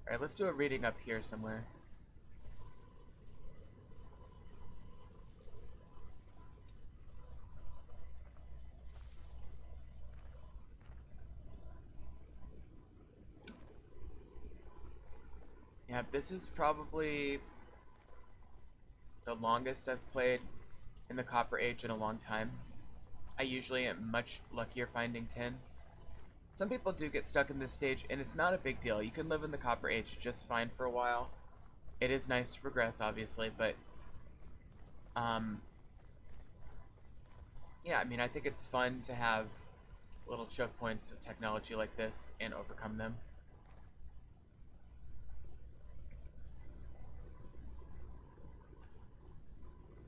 S1: Alright, let's do a reading up here somewhere. Yeah, this is probably the longest I've played in the Copper Age in a long time. I usually am much luckier finding tin. Some people do get stuck in this stage, and it's not a big deal. You can live in the Copper Age just fine for a while. It is nice to progress, obviously, but yeah, I mean, I think it's fun to have little choke points of technology like this and overcome them.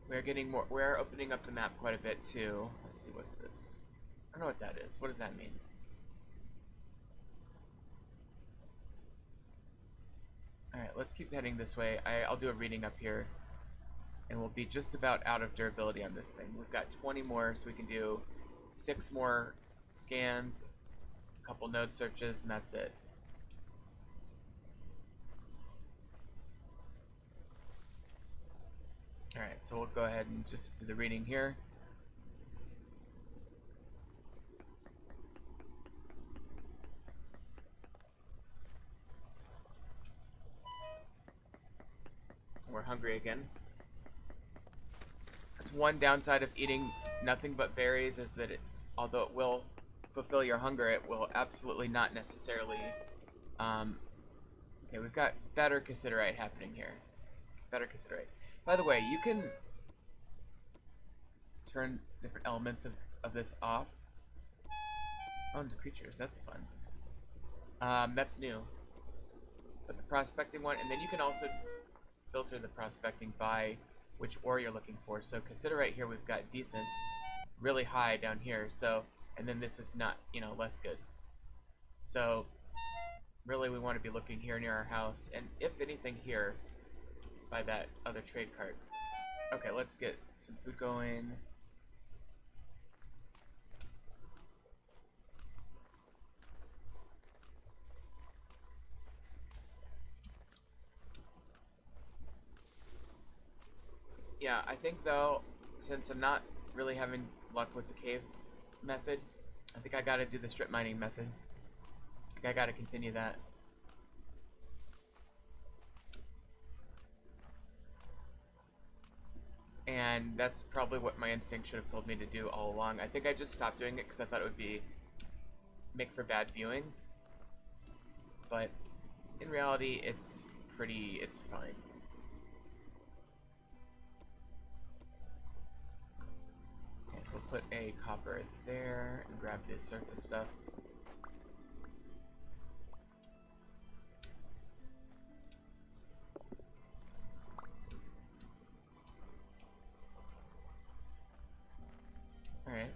S1: We're opening up the map quite a bit too. Let's see, what's this? I don't know what that is. What does that mean? Alright, let's keep heading this way. I'll do a reading up here. And we'll be just about out of durability on this thing. We've got 20 more, so we can do 6 more scans, a couple node searches, and that's it. Alright, so we'll go ahead and just do the reading here. We're hungry again. That's one downside of eating nothing but berries, is that although it will fulfill your hunger, it will absolutely not necessarily... okay, we've got better cassiterite happening here. Better cassiterite. By the way, you can turn different elements of this off. Owned creatures, that's fun. That's new. But the prospecting one, and then you can also filter the prospecting by which ore you're looking for. So cassiterite here we've got decent, really high down here. So, and then this is not, you know, less good. So Really, we want to be looking here near our house, and if anything here, by that other trade cart. Okay, let's get some food going. Yeah, I think though, since I'm not really having luck with the cave method, I think I gotta do the strip mining method. I think I gotta continue that. And that's probably what my instinct should have told me to do all along. I think I just stopped doing it because I thought it would make for bad viewing. But in reality, it's fine. Okay, so we'll put a copper there and grab this surface stuff. Alright.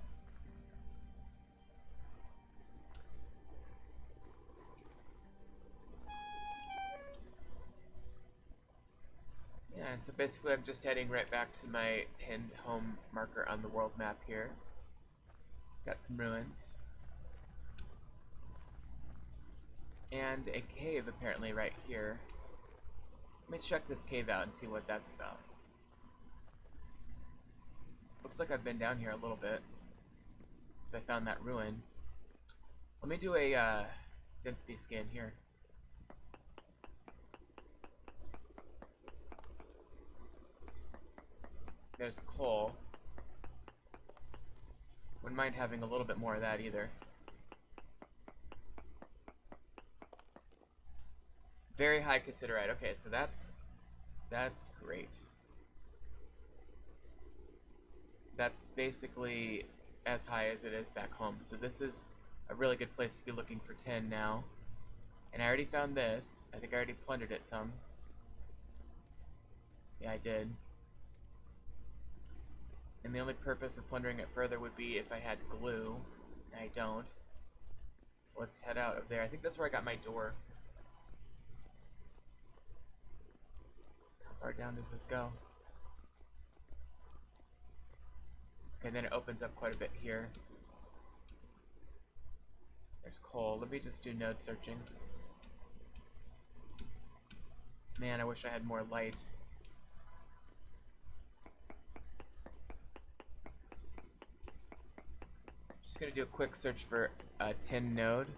S1: Yeah, and so basically I'm just heading right back to my pinned home marker on the world map here. Got some ruins. And a cave apparently right here. Let me check this cave out and see what that's about. Looks like I've been down here a little bit, because I found that ruin. Let me do a density scan here. There's coal. Wouldn't mind having a little bit more of that either. Very high cassiterite. Okay, so that's great. That's basically as high as it is back home. So this is a really good place to be looking for tin now. And I already found this. I think I already plundered it some. Yeah, I did. And the only purpose of plundering it further would be if I had glue. And I don't. So let's head out of there. I think that's where I got my door. How far down does this go? Okay, then it opens up quite a bit here. There's coal. Let me just do node searching. Man, I wish I had more light. Just gonna do a quick search for a tin node.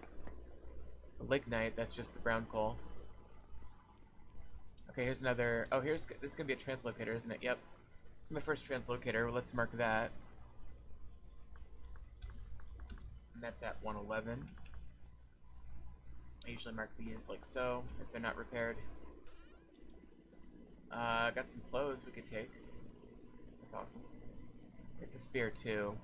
S1: Lignite, that's just the brown coal. Okay, here's another. Oh, this is gonna be a translocator, isn't it? Yep. It's my first translocator. Well, let's mark that. And that's at 111. I usually mark these like so, if they're not repaired. Got some clothes we could take. That's awesome. Take the spear too.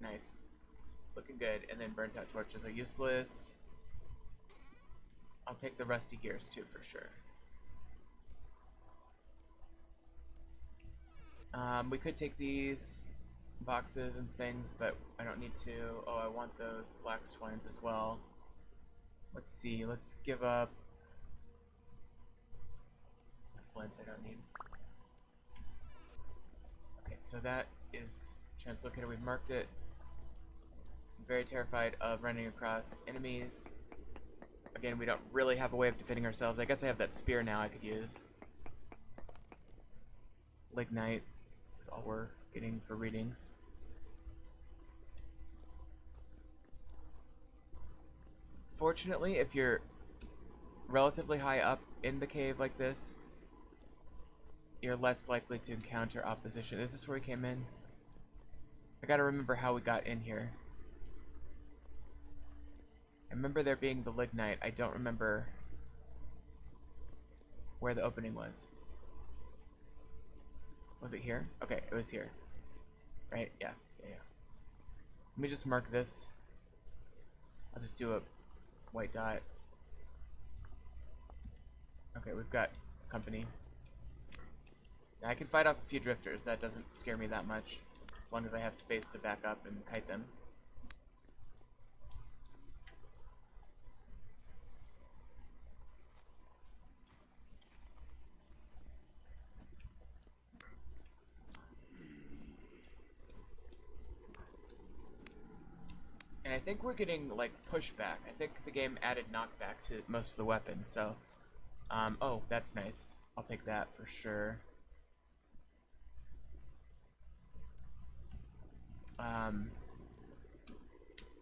S1: Nice. Looking good. And then burnt out torches are useless. I'll take the rusty gears too for sure. We could take these boxes and things, but I don't need to. Oh, I want those flax twines as well. Let's see. Let's give up the flint I don't need. Okay, so that is translocator. We've marked it. I'm very terrified of running across enemies. Again, we don't really have a way of defending ourselves. I guess I have that spear now I could use. Lignite is all we're getting for readings. Fortunately, if you're relatively high up in the cave like this, you're less likely to encounter opposition. Is this where we came in? I gotta remember how we got in here. I remember there being the lignite. I don't remember where the opening was. Was it here? Okay, it was here. Right? Yeah. Let me just mark this. I'll just do a white dot. Okay, we've got company. I can fight off a few drifters. That doesn't scare me that much, as long as I have space to back up and kite them. And I think we're getting, like, pushback. I think the game added knockback to most of the weapons, so... oh, that's nice. I'll take that for sure.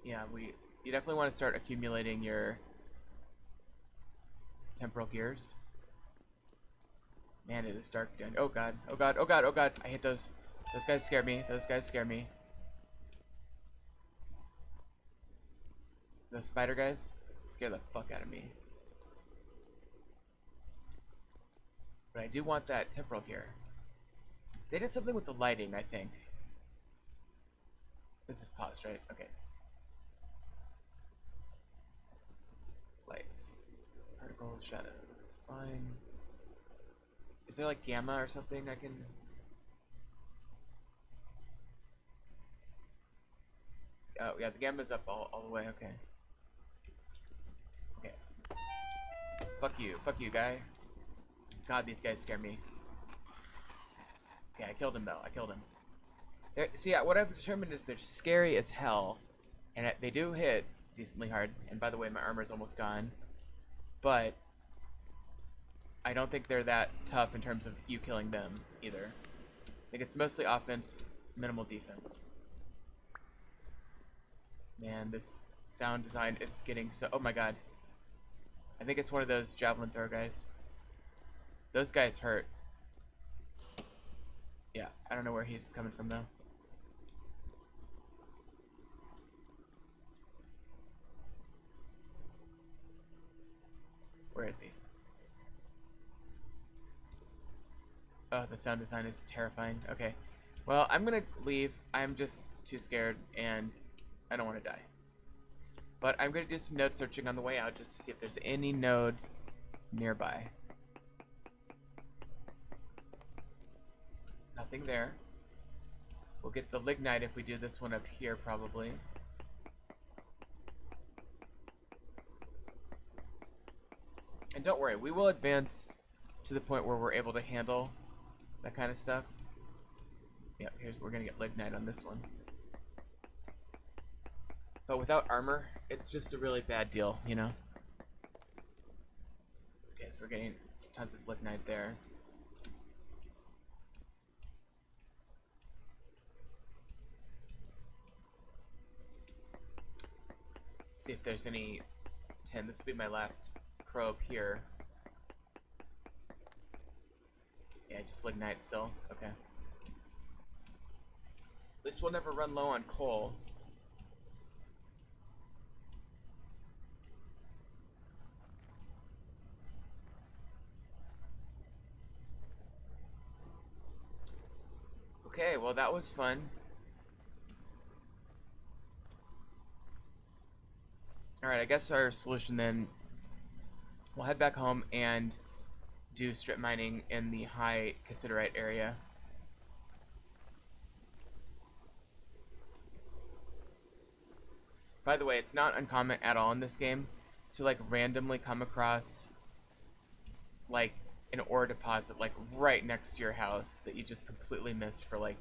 S1: Yeah, you definitely want to start accumulating your temporal gears. Man, it is dark again. Oh god, oh god, oh god, oh god. I hate those. Those guys scare me. Those guys scare me. Those spider guys scare the fuck out of me. But I do want that temporal gear. They did something with the lighting, I think. This is paused, right? Okay. Lights. Particles, shadows. Fine. Is there like gamma or something I can... Oh, yeah, the gamma's up all the way, okay. Okay. Fuck you, guy. God, these guys scare me. Okay, I killed him though, I killed him. See, what I've determined is they're scary as hell, and they do hit decently hard, and by the way, my armor's almost gone, but I don't think they're that tough in terms of you killing them, either. I think it's mostly offense, minimal defense. Man, this sound design is getting so... Oh my god. I think it's one of those javelin throw guys. Those guys hurt. Yeah, I don't know where he's coming from, though. Where is he? Oh, the sound design is terrifying. Okay. Well, I'm gonna leave. I'm just too scared, and I don't want to die. But I'm gonna do some node searching on the way out just to see if there's any nodes nearby. Nothing there. We'll get the lignite if we do this one up here, probably. And don't worry, we will advance to the point where we're able to handle that kind of stuff. Yeah, we're gonna get lignite on this one. But without armor, it's just a really bad deal, you know? Okay, so we're getting tons of lignite there. See if there's any 10. This will be my last probe here. Yeah, just lignite still. Okay. At least we'll never run low on coal. Okay, well that was fun. Alright, I guess our solution then, we'll head back home and do strip mining in the high cassiterite area. By the way, it's not uncommon at all in this game to like randomly come across like an ore deposit like right next to your house that you just completely missed for like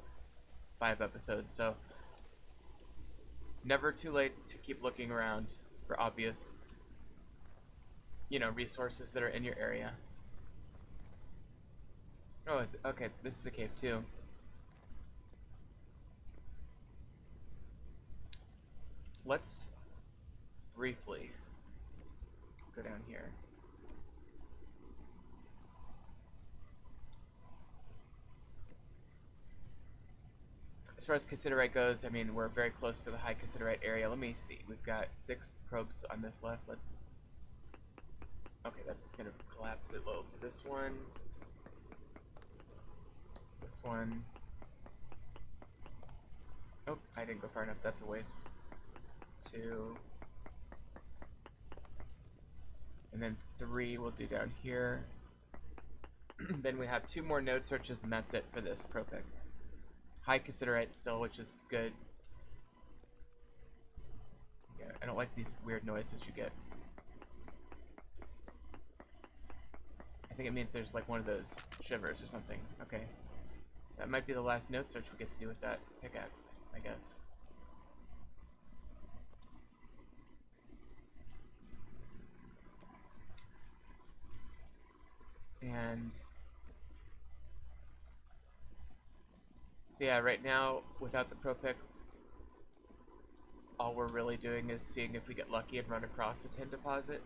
S1: 5 episodes. So it's never too late to keep looking around for obvious, you know, resources that are in your area. Oh, okay, this is a cave too. Let's briefly go down here. As far as cassiterite goes, I mean, we're very close to the high cassiterite area. Let me see. We've got 6 probes on this left. Let's... Okay, that's going to collapse it a little to this one. This one. Oh, I didn't go far enough. That's a waste. 2. And then 3 we'll do down here. Then we have 2 more node searches, and that's it for this pro pick. High cassiterite still, which is good. Yeah, I don't like these weird noises you get. I think it means there's like one of those shivers or something. Okay. That might be the last node search we get to do with that pickaxe, I guess. And so yeah, right now, without the pro pick, all we're really doing is seeing if we get lucky and run across a tin deposit.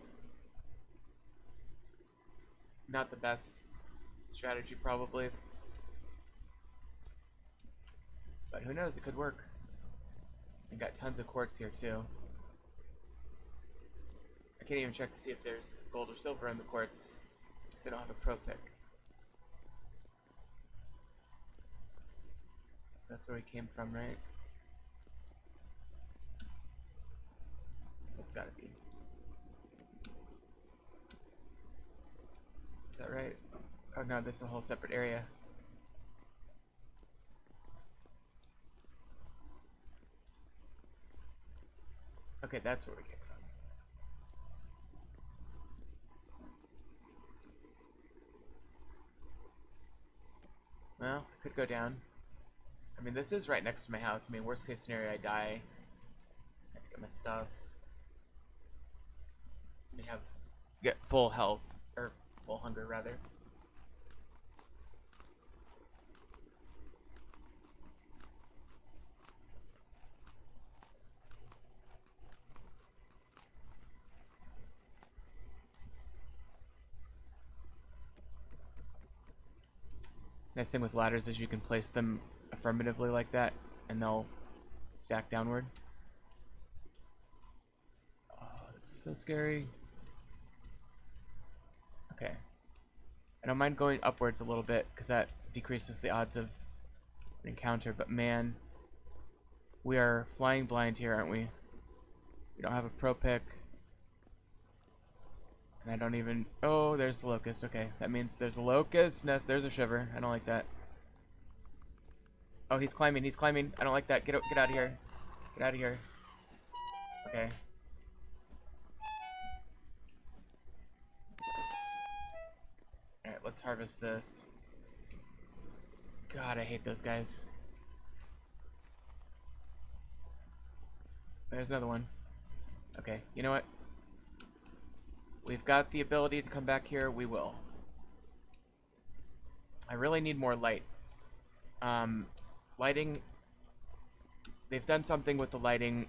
S1: Not the best strategy, probably. But who knows, it could work. We got tons of quartz here, too. I can't even check to see if there's gold or silver in the quartz, because I don't have a pro pick. So that's where we came from, right? That's gotta be. Is that right? Oh no, this is a whole separate area. Okay, that's where we came from. Well, I could go down. I mean, this is right next to my house. I mean, worst case scenario, I die. I have to get my stuff. Get full health, or full hunger, rather. Nice thing with ladders is you can place them affirmatively like that, and they'll stack downward. Oh, this is so scary. Okay. I don't mind going upwards a little bit, because that decreases the odds of an encounter, but man, we are flying blind here, aren't we? We don't have a pro pick. And I don't even... Oh, there's the locust. Okay, that means there's a locust nest. There's a shiver. I don't like that. Oh, he's climbing. He's climbing. I don't like that. Get out of here. Get out of here. Okay. Alright, let's harvest this. God, I hate those guys. There's another one. Okay, you know what? We've got the ability to come back here. We will. I really need more light. Lighting... They've done something with the lighting.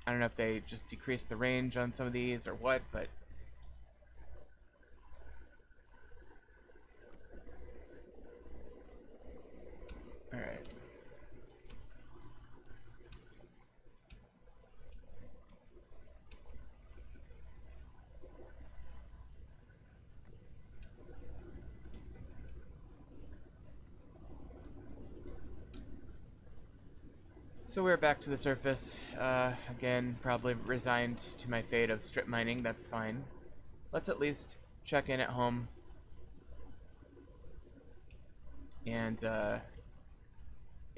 S1: I don't know if they just decreased the range on some of these or what, but... Alright. So we're back to the surface. Again, probably resigned to my fate of strip mining. That's fine. Let's at least check in at home. And, yeah,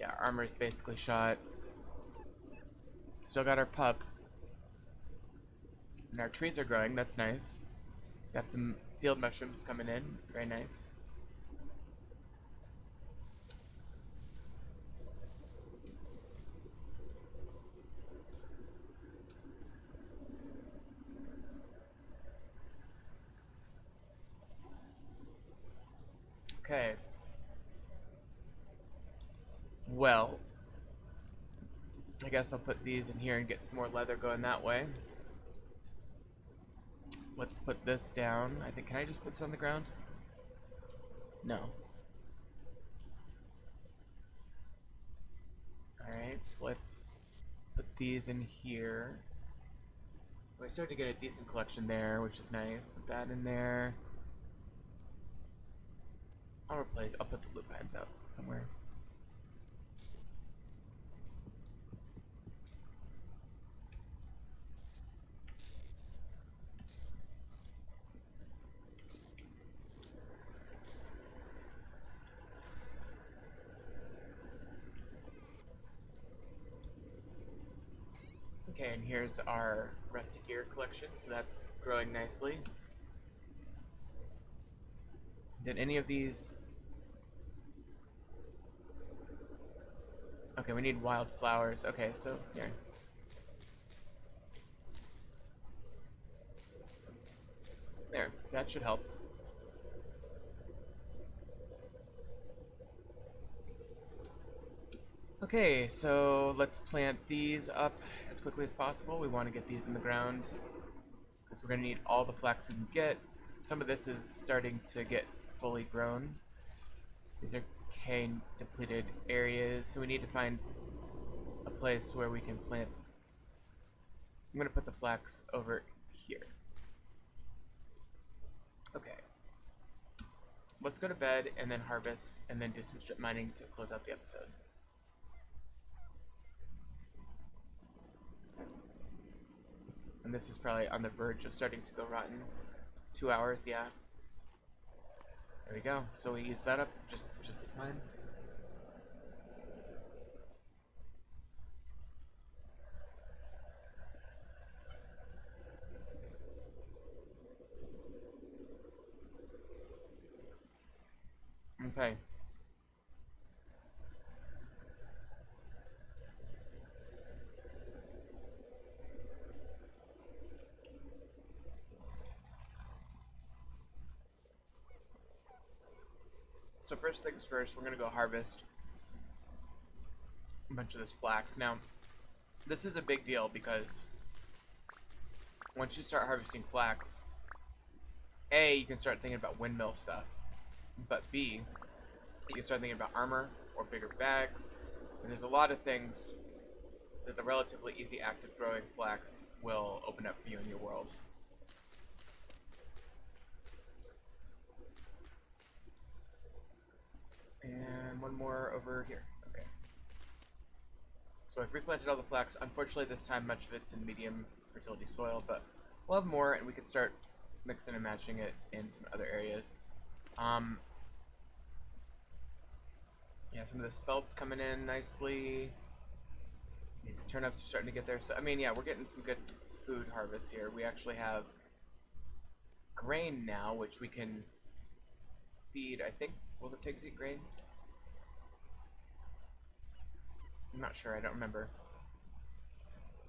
S1: our armor's basically shot. Still got our pup. And our trees are growing. That's nice. Got some field mushrooms coming in. Very nice. Okay. Well, I guess I'll put these in here and get some more leather going that way. Let's put this down. I think, can I just put this on the ground? No. Alright, so let's put these in here. I started to get a decent collection there, which is nice. Put that in there. I'll put the lupines out somewhere. Okay, and here's our rusty gear collection, so that's growing nicely. Did any of these... Okay, we need wild flowers. Okay, so here. There, that should help. Okay, so let's plant these up as quickly as possible. We want to get these in the ground because we're going to need all the flax we can get. Some of this is starting to get fully grown. These are cane depleted areas, so we need to find a place where we can plant. I'm going to put the flax over here. Okay. Let's go to bed and then harvest and then do some strip mining to close out the episode. And this is probably on the verge of starting to go rotten. 2 hours, yeah. There we go. So we use that up just in time. Okay. So first things first, we're going to go harvest a bunch of this flax. Now, this is a big deal because once you start harvesting flax, A, you can start thinking about windmill stuff, but B, you can start thinking about armor or bigger bags, and there's a lot of things that the relatively easy act of growing flax will open up for you in your world. And one more over here. Okay. So I've replanted all the flax. Unfortunately, this time much of it's in medium fertility soil, but we'll have more, and we can start mixing and matching it in some other areas. Yeah, some of the spelt's coming in nicely. These turnips are starting to get there. So, I mean, yeah, we're getting some good food harvest here. We actually have grain now, which we can feed, I think. Will the pigs eat grain? I'm not sure, I don't remember.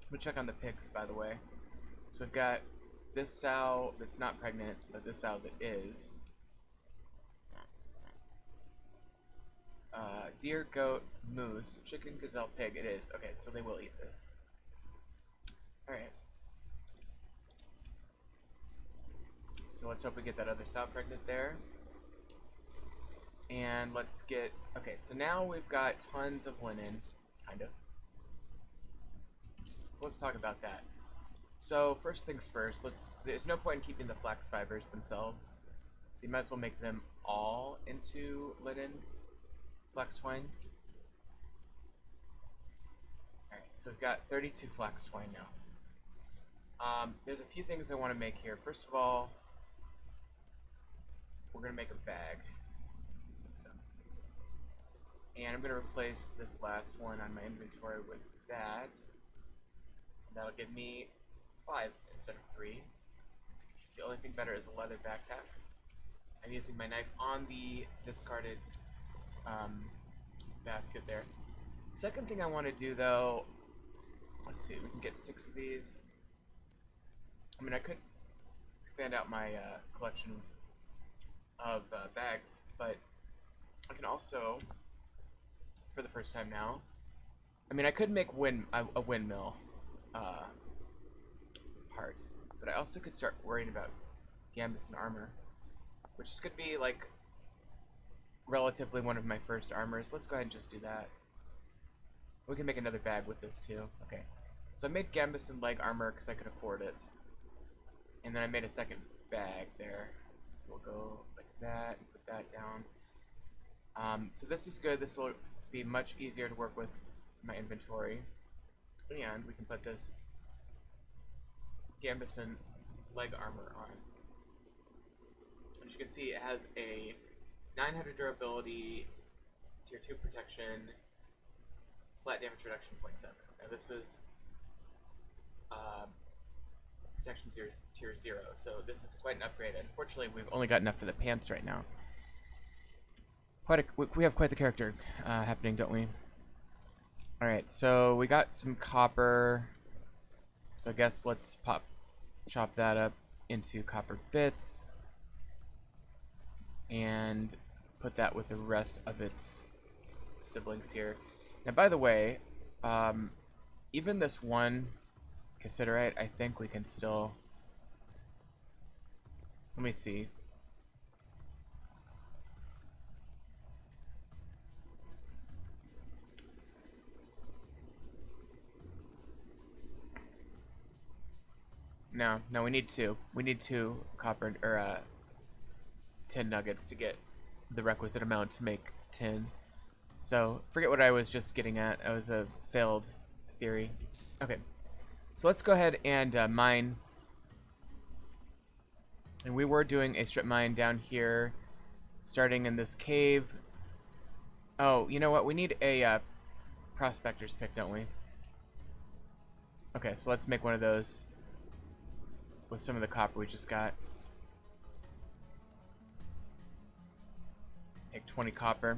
S1: We'll check on the pigs, by the way. So we've got this sow that's not pregnant, but this sow that is. Deer, goat, moose, chicken, gazelle, pig. It is. Okay, so they will eat this. Alright. So let's hope we get that other sow pregnant there. And let's get... Okay, so now we've got tons of linen. Kind of. So let's talk about that. So first things first, there's no point in keeping the flax fibers themselves. So you might as well make them all into linen. Flax twine. Alright, so we've got 32 flax twine now. There's a few things I want to make here. First of all, we're going to make a bag. So. And I'm going to replace this last one on my inventory with that. That'll give me 5 instead of 3. The only thing better is a leather backpack. I'm using my knife on the discarded basket there. Second thing I want to do though, let's see, we can get 6 of these. I mean, I could expand out my collection of bags, but I can also, for the first time now, I mean, I could make a windmill part, but I also could start worrying about Gambeson armor, which is going to be like relatively one of my first armors. Let's go ahead and just do that. We can make another bag with this too. Okay, so I made Gambeson leg armor because I could afford it, and then I made a second bag there. So we'll go like that and put that down. So this is good. This will be much easier to work with my inventory, and we can put this Gambeson leg armor on. As you can see, it has a 900 durability, tier 2 protection, flat damage reduction 0.7. Now this was uh, protection tier 0. So this is quite an upgrade. Unfortunately, we've only got enough for the pants right now. We have quite the character happening, don't we? Alright, so we got some copper. So I guess let's chop that up into copper bits and put that with the rest of its siblings here. Now, by the way, even this one cassiterite, I think we can still... Let me see. No, we need two. We need two copper or tin nuggets to get the requisite amount to make tin. So forget what I was just getting at. It was a failed theory. Okay, so let's go ahead and mine. And we were doing a strip mine down here, starting in this cave. Oh, you know what? We need a prospector's pick, don't we? Okay, so let's make one of those with some of the copper we just got. Take 20 copper.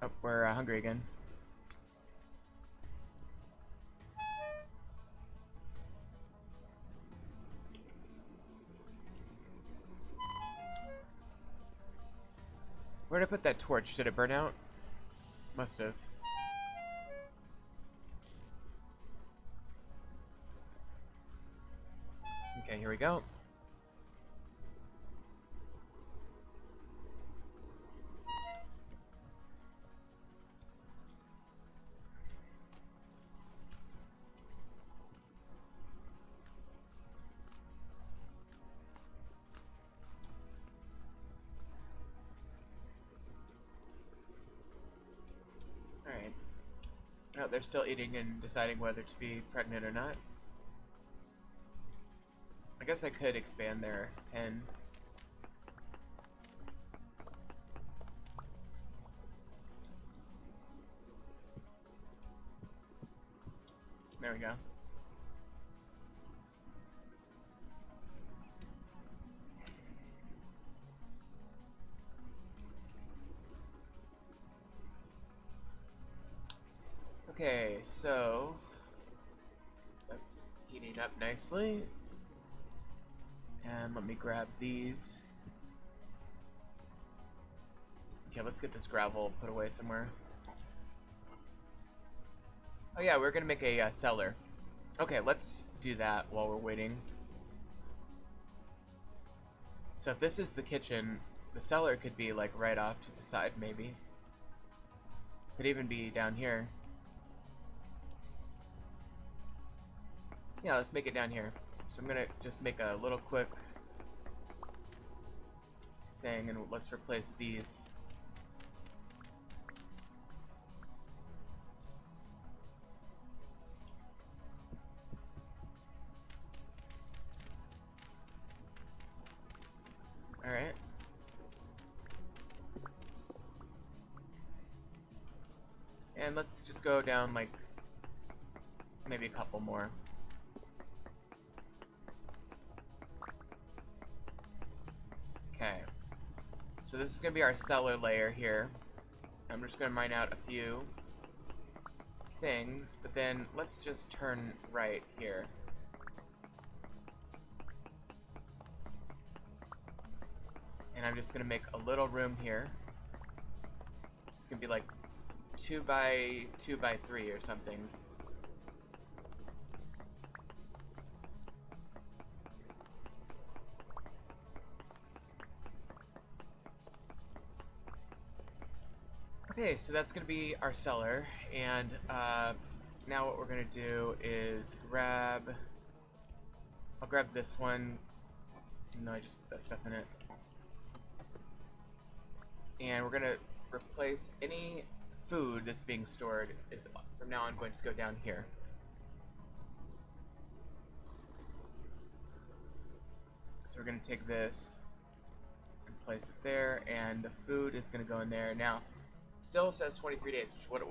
S1: Oh, we're hungry again. Where did I put that torch? Did it burn out? Must have. Okay, here we go. Alright. Oh, they're still eating and deciding whether to be pregnant or not. I guess I could expand their pen. There we go. Okay, so that's heating up nicely. And let me grab these. Okay, let's get this gravel put away somewhere. Oh yeah, we're gonna make a cellar. Okay, let's do that while we're waiting. So if this is the kitchen, the cellar could be like right off to the side maybe. Could even be down here. Yeah, let's make it down here. So I'm gonna just make a little quick thing and let's replace these. Alright. And let's just go down like maybe a couple more. Okay. So this is going to be our cellar layer here. I'm just going to mine out a few things, but then let's just turn right here. And I'm just going to make a little room here. It's going to be like 2 by 2 by 3 or something. Okay, so that's going to be our cellar, and now what we're going to do is I'll grab this one, even though I just put that stuff in it, and we're going to replace any food that's being stored is from now on going to go down here. So we're going to take this and place it there, and the food is going to go in there. Now, it still says 23 days, which is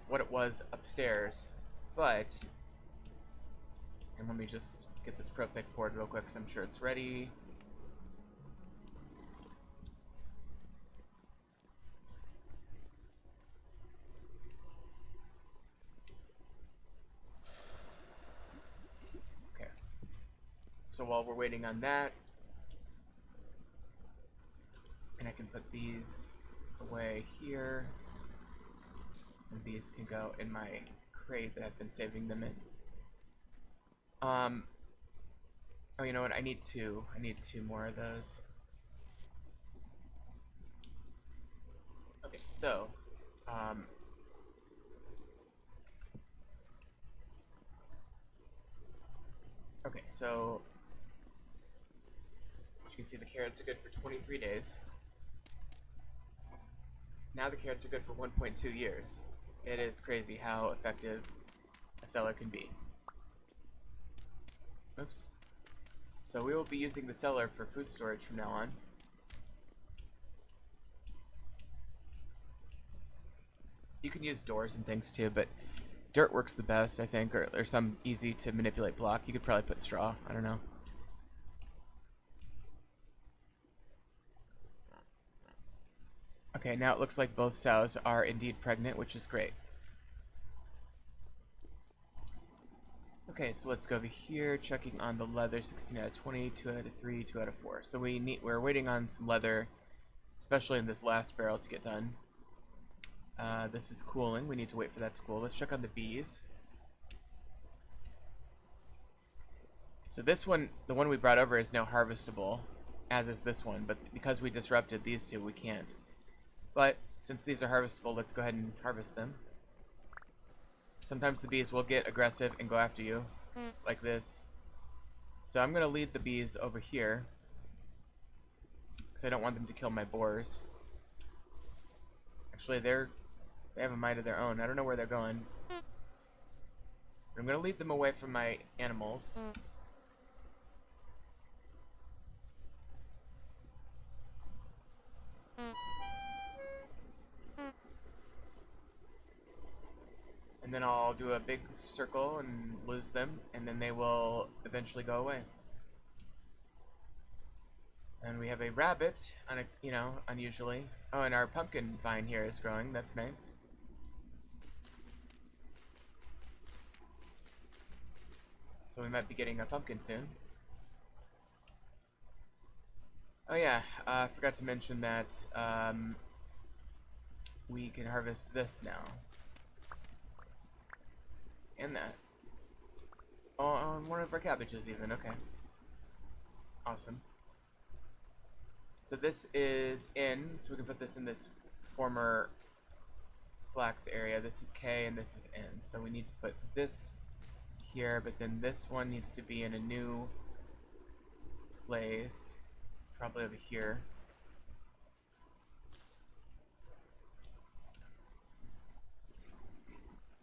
S1: what it was upstairs. But, and let me just get this pro pick poured real quick because I'm sure it's ready. Okay. So while we're waiting on that, and I can put these away here, and these can go in my crate that I've been saving them in. Oh, you know what? I need two more of those. Okay, so, okay, so, as you can see, the carrots are good for 23 days. Now the carrots are good for 1.2 years. It is crazy how effective a cellar can be. Oops. So we will be using the cellar for food storage from now on. You can use doors and things too, but dirt works the best, I think, or some easy to manipulate block. You could probably put straw, I don't know. Okay, now it looks like both sows are indeed pregnant, which is great. Okay, so let's go over here, checking on the leather, 16 out of 20, 2 out of 3, 2 out of 4. So we're waiting on some leather, especially in this last barrel, to get done. This is cooling. We need to wait for that to cool. Let's check on the bees. So this one, the one we brought over, is now harvestable, as is this one. But because we disrupted these two, we can't. But since these are harvestable, let's go ahead and harvest them. Sometimes the bees will get aggressive and go after you, like this. So I'm going to lead the bees over here, because I don't want them to kill my boars. Actually, they have a mind of their own. I don't know where they're going. But I'm going to lead them away from my animals. And then I'll do a big circle and lose them, and then they will eventually go away. And we have a rabbit, unusually. Oh, and our pumpkin vine here is growing. That's nice. So we might be getting a pumpkin soon. Oh yeah, I forgot to mention that we can harvest this now. And that. Oh, on one of our cabbages even, okay. Awesome. So this is in, so we can put this in this former flax area. This is K and this is N. So we need to put this here, but then this one needs to be in a new place. Probably over here.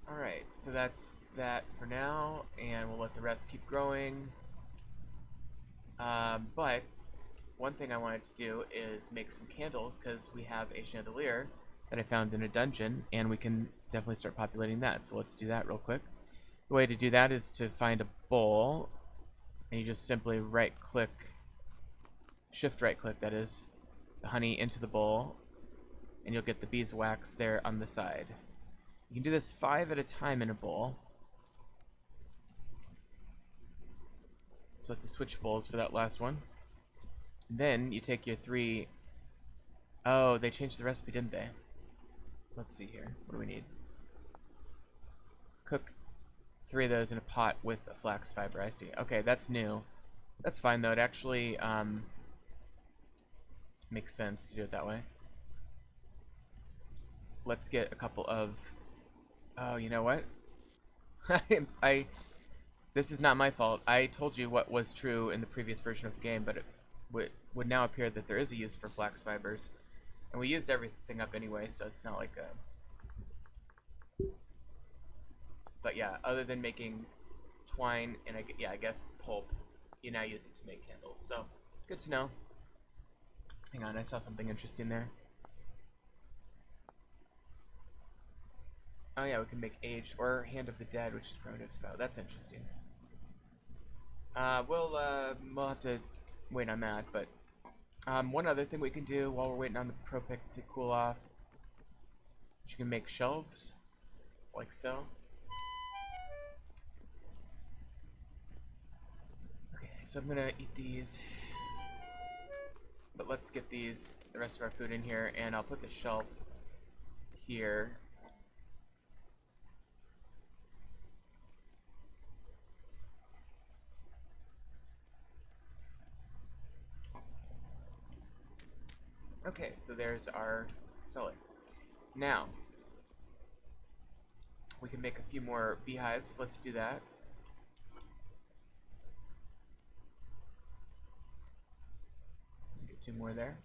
S1: Alright, so that's that for now, and we'll let the rest keep growing. But one thing I wanted to do is make some candles, because we have a chandelier that I found in a dungeon, and we can definitely start populating that. So let's do that real quick. The way to do that is to find a bowl, and you just simply right-click, shift right-click, that is, the honey into the bowl, and you'll get the beeswax there on the side. You can do this 5 at a time in a bowl. So let's switch bowls for that last one. And then you take your 3... Oh, they changed the recipe, didn't they? Let's see here. What do we need? Cook 3 of those in a pot with a flax fiber. I see. Okay, that's new. That's fine, though. It actually makes sense to do it that way. Let's get a couple of... Oh, you know what? This is not my fault. I told you what was true in the previous version of the game, but it would now appear that there is a use for flax fibers. And we used everything up anyway, so it's not like a... But yeah, other than making twine and I guess pulp, you now use it to make candles. So, good to know. Hang on, I saw something interesting there. Oh yeah, we can make Aged or Hand of the Dead, which is primitive spell. That's interesting. We'll have to wait on that, but one other thing we can do while we're waiting on the Pro Pick to cool off, you can make shelves, like so. Okay, so I'm gonna eat these, but let's get the rest of our food in here, and I'll put the shelf here. Okay, so there's our cellar. Now, we can make a few more beehives. Let's do that. Get 2 more there.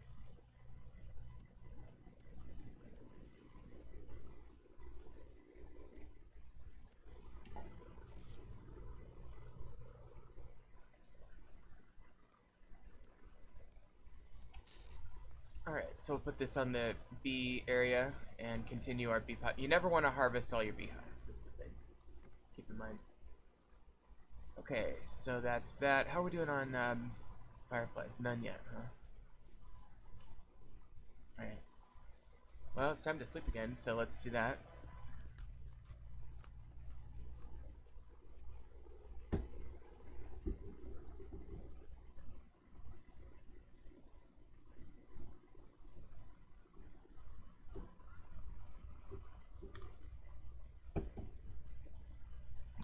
S1: Alright, so we'll put this on the bee area and continue our bee pot. You never want to harvest all your beehives, is the thing. Keep in mind. Okay, so that's that. How are we doing on fireflies? None yet, huh? Alright. Well, it's time to sleep again, so let's do that.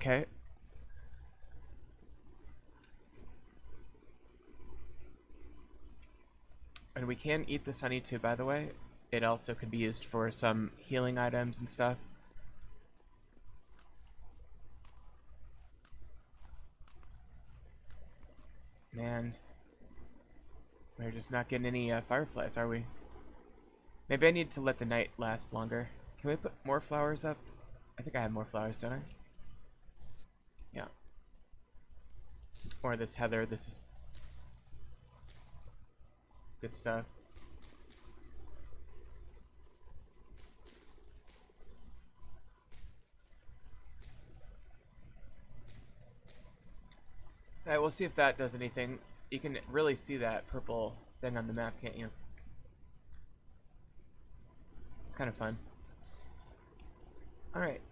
S1: Okay. And we can eat this honey too, by the way. It also could be used for some healing items and stuff. Man. We're just not getting any fireflies, are we? Maybe I need to let the night last longer. Can we put more flowers up? I think I have more flowers, don't I? Yeah. Or this heather, this is good stuff. Alright, we'll see if that does anything. You can really see that purple thing on the map, can't you? It's kind of fun. Alright.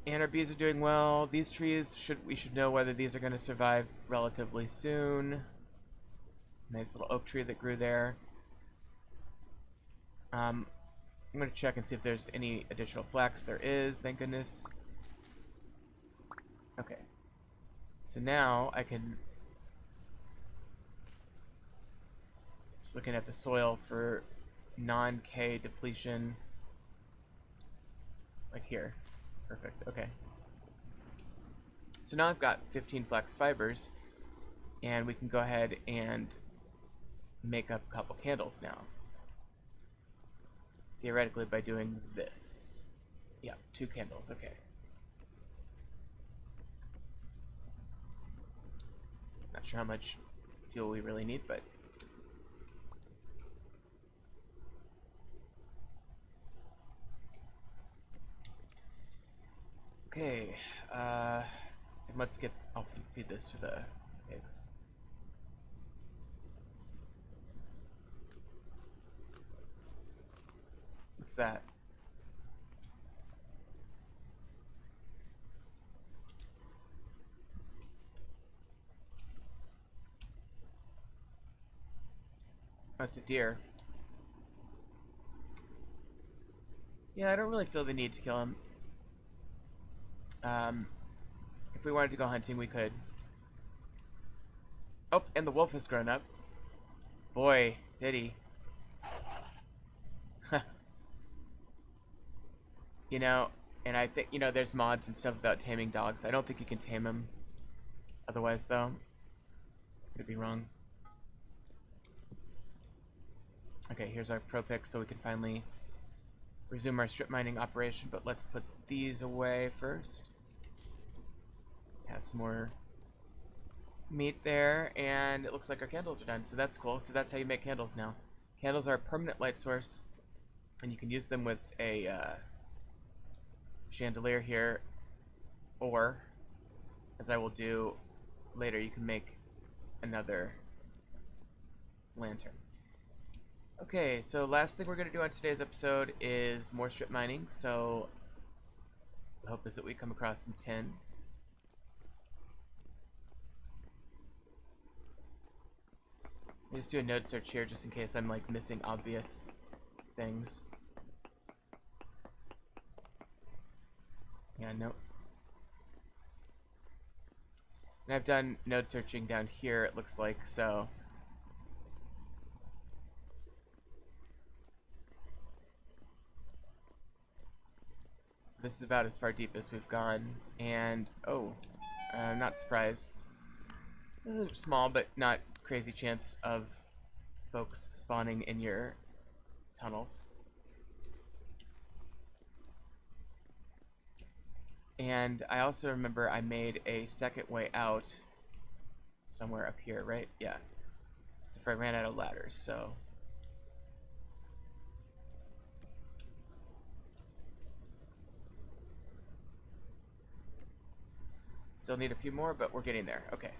S1: And our bees are doing well. These trees, we should know whether these are going to survive relatively soon. Nice little oak tree that grew there. I'm going to check and see if there's any additional flax. There is, thank goodness. Okay. So now I can... Just looking at the soil for non-K depletion. Like here. Perfect, okay. So now I've got 15 flax fibers, and we can go ahead and make up a couple candles now. Theoretically by doing this. Yeah, 2 candles, okay. Not sure how much fuel we really need, but... Okay, let's get, I'll feed this to the pigs. What's that? Oh, it's a deer. Yeah, I don't really feel the need to kill him. If we wanted to go hunting, we could. Oh, and the wolf has grown up. Boy, did he. You know, and I think, you know, there's mods and stuff about taming dogs. I don't think you can tame them otherwise, though. Could be wrong. Okay, here's our pro pick, so we can finally resume our strip mining operation, but let's put these away first. Have some more meat there, and it looks like our candles are done, so that's cool. So that's how you make candles now. Candles are a permanent light source, and you can use them with a chandelier here, or, as I will do later, you can make another lantern. Okay, so last thing we're going to do on today's episode is more strip mining. So the hope is that we come across some tin. I'll just do a node search here just in case I'm like missing obvious things. Yeah, nope. And I've done node searching down here, it looks like, so. This is about as far deep as we've gone, and, oh, I'm not surprised. This is a small but not crazy chance of folks spawning in your tunnels. And I also remember I made a second way out somewhere up here, right? Yeah. So if I ran out of ladders, so. Still need a few more, but we're getting there. Okay.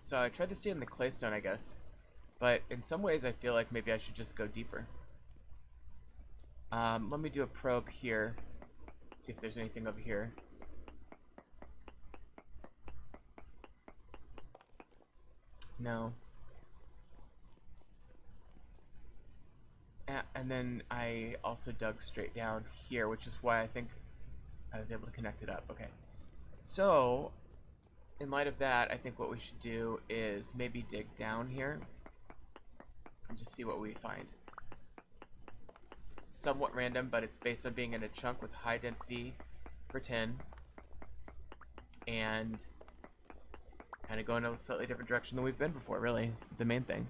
S1: So I tried to stay in the claystone, I guess. But in some ways I feel like maybe I should just go deeper. Let me do a probe here. See if there's anything over here. No. And then I also dug straight down here, which is why I think I was able to connect it up. Okay. So, in light of that, I think what we should do is maybe dig down here and just see what we find. Somewhat random, but it's based on being in a chunk with high density for tin and kind of going in a slightly different direction than we've been before, really. It's the main thing.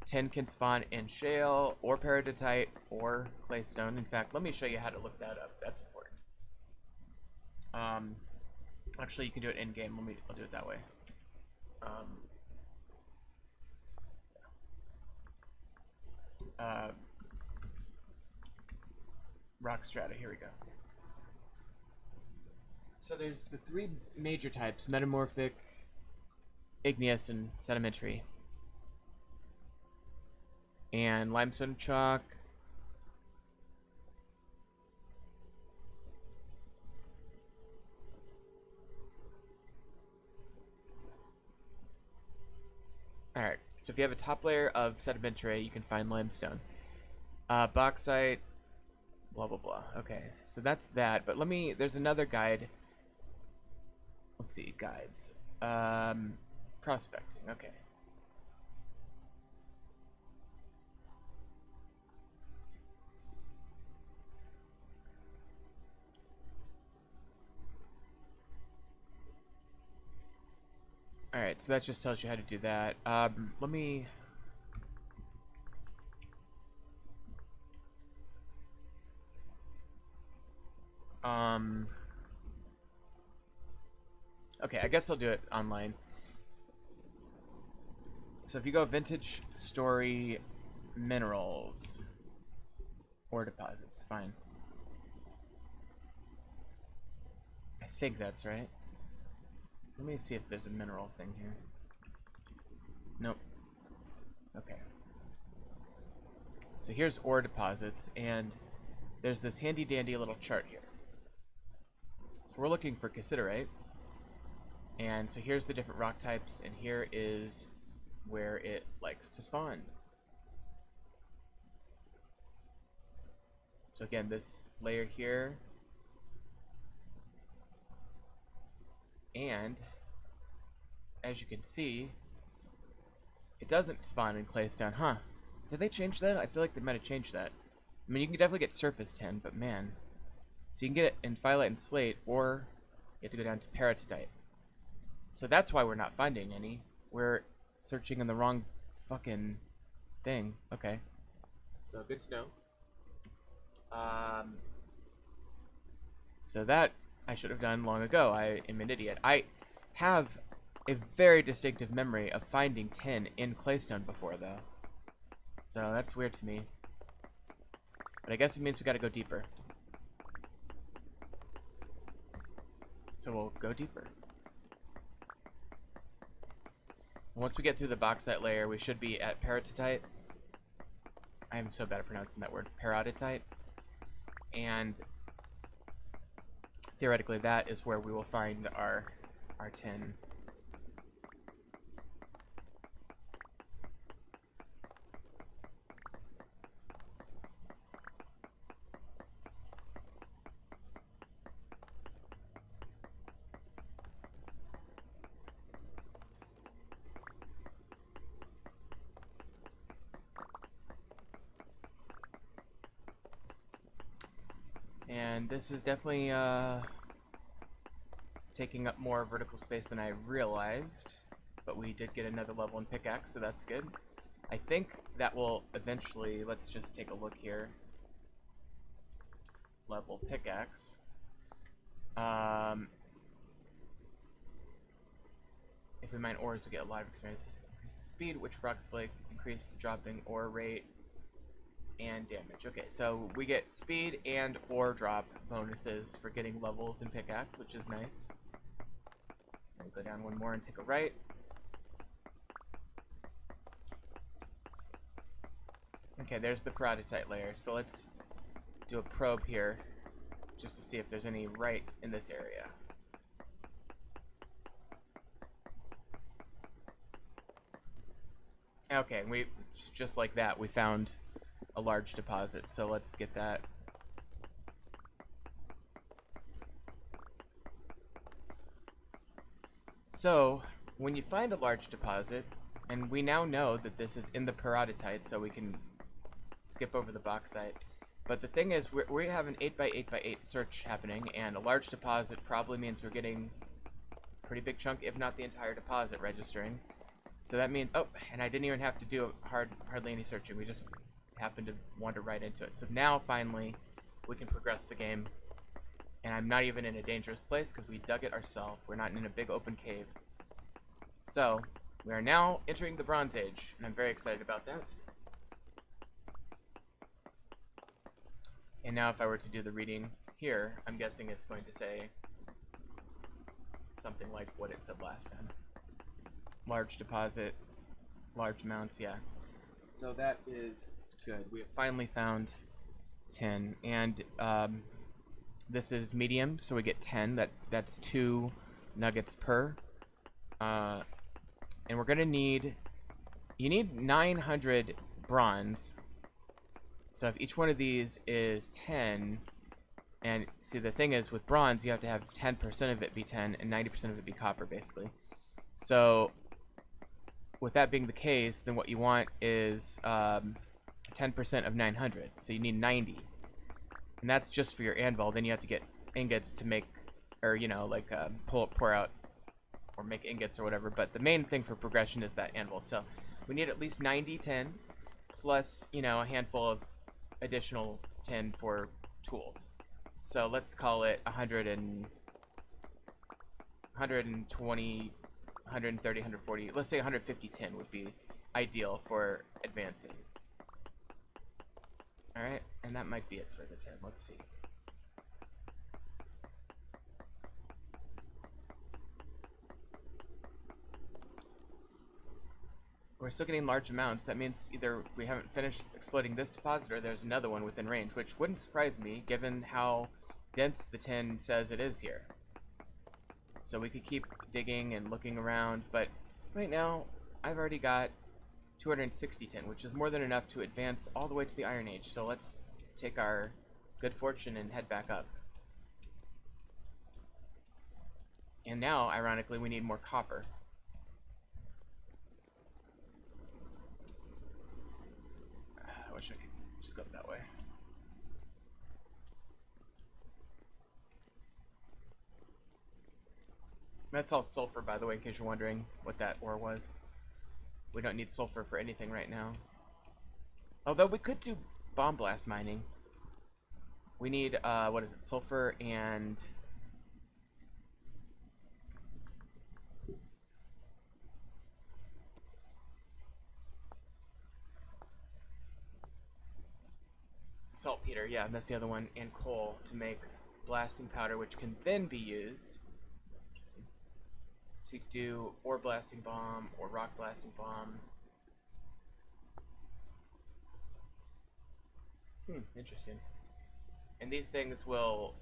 S1: Tin can spawn in shale or peridotite or claystone. In fact, let me show you how to look that up. That's important. Actually, you can do it in game. I'll do it that way. Rock strata. Here we go. So there's the three major types: metamorphic, igneous, and sedimentary. And limestone chalk. Alright, so if you have a top layer of sedimentary, you can find limestone. Bauxite, blah blah blah. Okay, so that's that. But there's another guide. Let's see, guides. Prospecting, okay. Alright, so that just tells you how to do that. Let me... Okay, I guess I'll do it online. So if you go vintage story minerals ore deposits, fine. I think that's right. Let me see if there's a mineral thing here. Nope. Okay. So here's ore deposits, and there's this handy dandy little chart here. So we're looking for cassiterite. And so here's the different rock types, and here is where it likes to spawn. So again, this layer here, and as you can see, it doesn't spawn in claystone, huh? Did they change that? I feel like they might have changed that. I mean, you can definitely get surface tin, but man. So you can get it in phyllite and slate, or you have to go down to peridotite. So that's why we're not finding any. We're searching in the wrong fucking thing. Okay. So good to know. So that I should have done long ago. I am an idiot. I have a very distinctive memory of finding tin in claystone before, though. So that's weird to me. But I guess it means we gotta go deeper. So we'll go deeper. Once we get through the bauxite layer, we should be at peridotite. I am so bad at pronouncing that word. Peridotite. And theoretically, that is where we will find our tin. And this is definitely taking up more vertical space than I realized, but we did get another level in pickaxe, so that's good. I think that will eventually, let's just take a look here. Level pickaxe. If we mine ores, we get a lot of experience. Increase the speed, which rocks blade, increase the dropping ore rate, and damage. Okay, so we get speed and ore drop bonuses for getting levels in pickaxe, which is nice. We'll go down one more and take a right. Okay, there's the peridotite layer. So let's do a probe here just to see if there's any right in this area. Okay, we just like that, we found a large deposit, so let's get that. So, when you find a large deposit, and we now know that this is in the peridotite, so we can skip over the bauxite. But the thing is, we have an 8x8x8 search happening, and a large deposit probably means we're getting a pretty big chunk, if not the entire deposit, registering. So that means, oh, and I didn't even have to do hardly any searching. We just happened to wander right into it. So now, finally, we can progress the game. And I'm not even in a dangerous place because we dug it ourselves. We're not in a big open cave. So, we are now entering the Bronze Age, and I'm very excited about that. And now if I were to do the reading here, I'm guessing it's going to say something like what it said last time. Large deposit, large amounts, yeah. So that is good. We have finally found 10, and this is medium, so we get 10. That's 2 nuggets per. And we're gonna need, you need 900 bronze. So if each one of these is 10, and see the thing is with bronze, you have to have 10% of it be 10 and 90% of it be copper, basically. So with that being the case, then what you want is 10% of 900. So you need 90. And that's just for your anvil. Then you have to get ingots to make, or, you know, like pour out or make ingots or whatever. But the main thing for progression is that anvil. So we need at least 90 tin plus, you know, a handful of additional tin for tools. So let's call it 120, 130, 140. Let's say 150 tin would be ideal for advancing. Alright, and that might be it for the tin. Let's see. We're still getting large amounts. That means either we haven't finished exploiting this deposit or there's another one within range, which wouldn't surprise me given how dense the tin says it is here. So we could keep digging and looking around, but right now I've already got 260 tin, which is more than enough to advance all the way to the Iron Age. So let's take our good fortune and head back up. And now, ironically, we need more copper. I wish I could just go up that way. That's all sulfur, by the way, in case you're wondering what that ore was. We don't need sulfur for anything right now. Although we could do bomb blast mining. We need, what is it, sulfur and... saltpeter, yeah, that's the other one, and coal to make blasting powder, which can then be used, that's interesting, to do ore blasting bomb or rock blasting bomb. Interesting. And these things will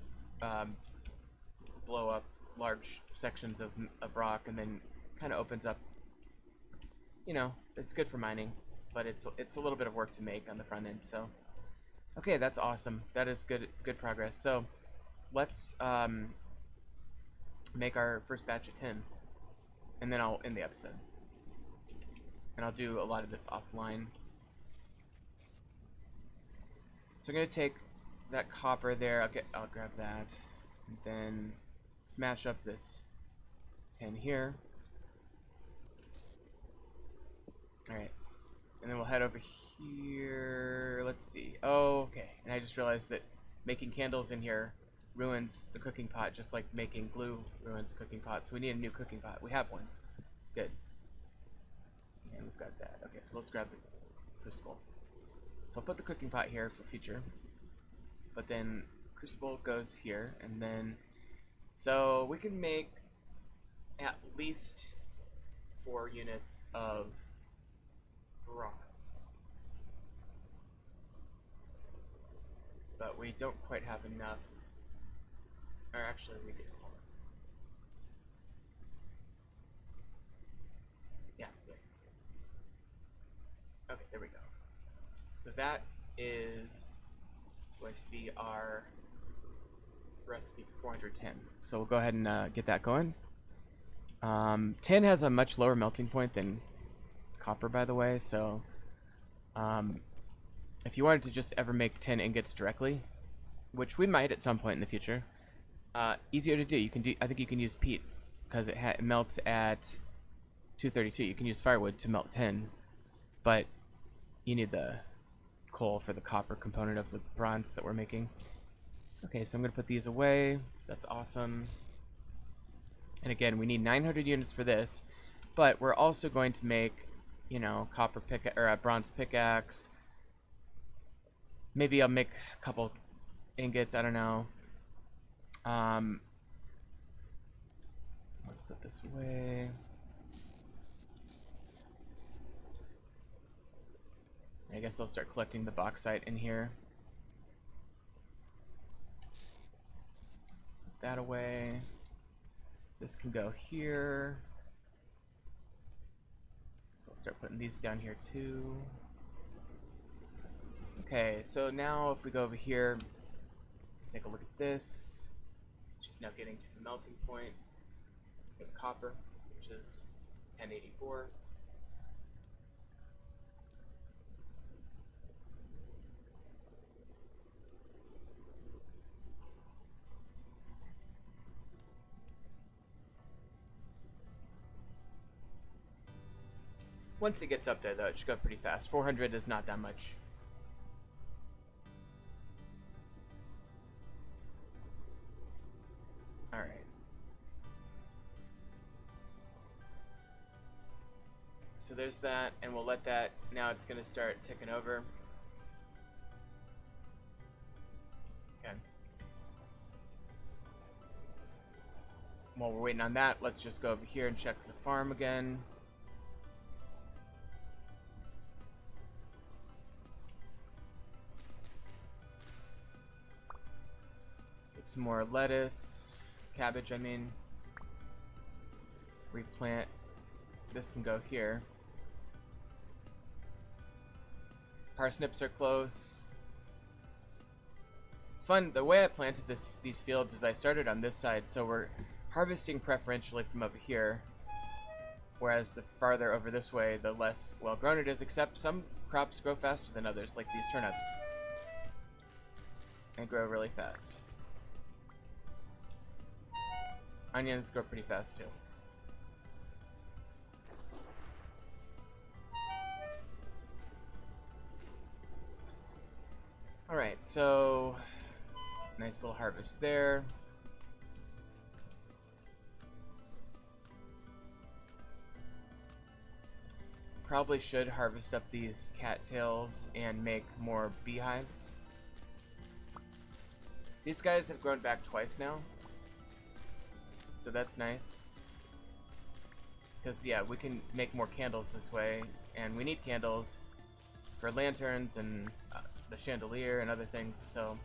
S1: blow up large sections of rock, and then kind of opens up, you know, it's good for mining, but it's a little bit of work to make on the front end. So okay, that's awesome. That is good progress. So let's make our first batch of 10, and then I'll end the episode, and I'll do a lot of this offline. So I'm gonna take that copper there. I'll grab that, and then smash up this 10 here. All right, and then we'll head over here. Let's see. Oh, okay. And I just realized that making candles in here ruins the cooking pot, just like making glue ruins a cooking pot. So we need a new cooking pot. We have one. Good. And we've got that. Okay, so let's grab the crucible. So I'll put the cooking pot here for future. But then crucible goes here, and then so we can make at least 4 units of bronze. But we don't quite have enough. Or actually we do. Yeah. Okay, there we go. So that is going to be our recipe for 410. So we'll go ahead and get that going. 10 has a much lower melting point than copper, by the way, so if you wanted to just ever make 10 ingots directly, which we might at some point in the future, easier to do. You can do. I think you can use peat because it melts at 232. You can use firewood to melt 10, but you need the coal for the copper component of the bronze that we're making. Okay, so I'm gonna put these away. That's awesome. And again, we need 900 units for this, but we're also going to make, you know, copper pick or a bronze pickaxe. Maybe I'll make a couple ingots. I don't know. Let's put this away. I guess I'll start collecting the bauxite in here. Put that away. This can go here. So I'll start putting these down here too. Okay, so now if we go over here, take a look at this. It's just now getting to the melting point for the copper, which is 1084. Once it gets up there, though, it should go pretty fast. 400 is not that much. Alright. So there's that, and we'll let that, now it's going to start ticking over. Okay. While we're waiting on that, let's just go over here and check the farm again. Some more lettuce, cabbage, I mean. Replant. This can go here. Parsnips are close. It's fun. The way I planted these fields is I started on this side, so we're harvesting preferentially from over here. Whereas the farther over this way, the less well grown it is, except some crops grow faster than others, like these turnips. And grow really fast. Onions grow pretty fast too. Alright, so nice little harvest there. Probably should harvest up these cattails and make more beehives. These guys have grown back twice now, so that's nice. Because, yeah, we can make more candles this way, and we need candles for lanterns and the chandelier and other things, so...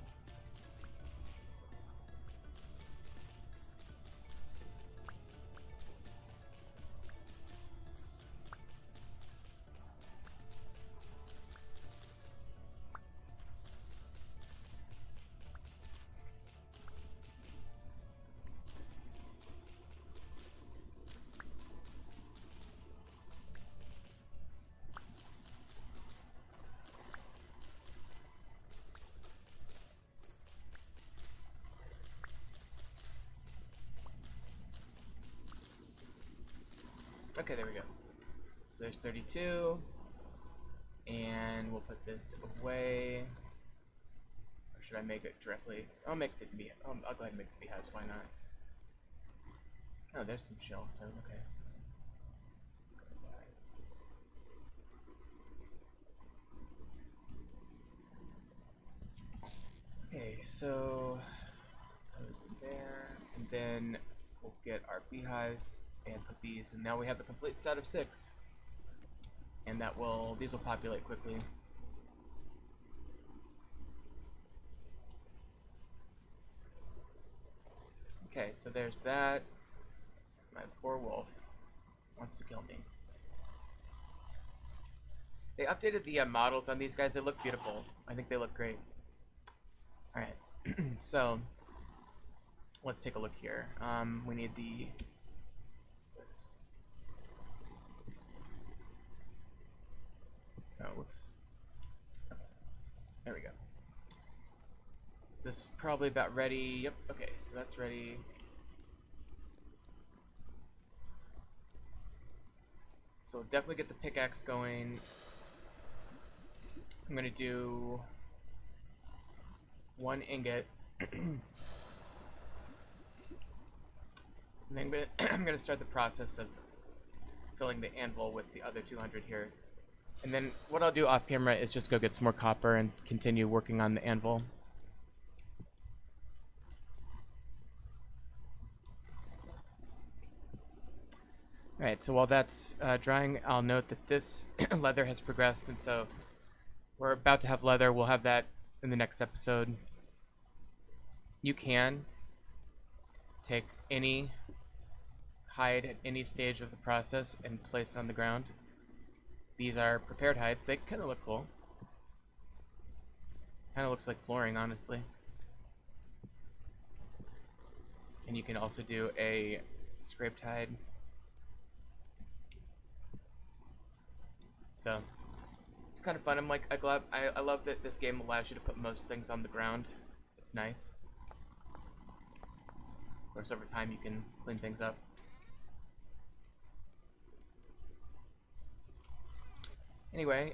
S1: Okay, there we go. So there's 32. And we'll put this away. Or should I make it directly? I'll make the bee. I'll go ahead and make the beehives. Why not? Oh, there's some shells. So okay. Okay, so those in there, and then we'll get our beehives and put these, and now we have a complete set of 6. And these will populate quickly. Okay, so there's that. My poor wolf wants to kill me. They updated the models on these guys. They look beautiful. I think they look great. Alright, so let's take a look here. We need this. Oh, whoops. Okay. There we go. Is this probably about ready? Yep, okay, so that's ready. So definitely get the pickaxe going. I'm gonna do 1 ingot. And then I'm gonna start the process of filling the anvil with the other 200 here. And then what I'll do off camera is just go get some more copper and continue working on the anvil. Alright, so while that's drying, I'll note that this leather has progressed, and so we're about to have leather. We'll have that in the next episode. You can take any hide at any stage of the process and place it on the ground. These are prepared hides. They kind of look cool. Kind of looks like flooring, honestly. And you can also do a scraped hide. So it's kind of fun. I love that this game allows you to put most things on the ground. It's nice. Of course, over time you can clean things up. Anyway,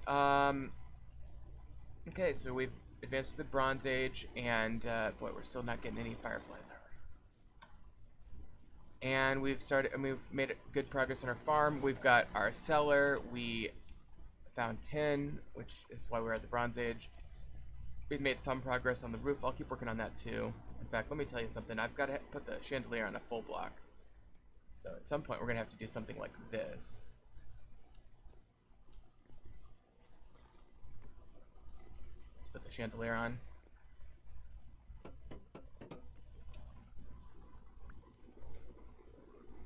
S1: okay, so we've advanced to the Bronze Age, and boy, we're still not getting any fireflies, are we? And we've made good progress on our farm. We've got our cellar. We found tin, which is why we're at the Bronze Age. We've made some progress on the roof. I'll keep working on that too. In fact, let me tell you something. I've got to put the chandelier on a full block. So at some point, we're going to have to do something like this. Let's put the chandelier on.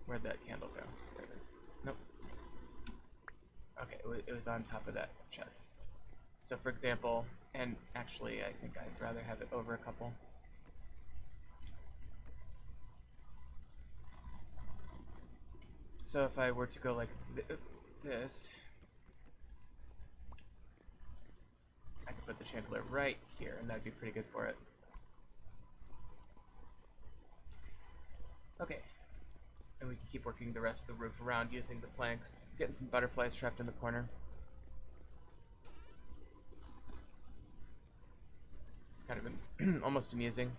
S1: Where'd that candle go? There it is. Nope. Okay, it was on top of that chest. So for example, and actually I think I'd rather have it over a couple. So if I were to go like this, I could put the chandelier right here, and that'd be pretty good for it. Okay. And we can keep working the rest of the roof around using the planks. Getting some butterflies trapped in the corner. It's kind of almost amusing.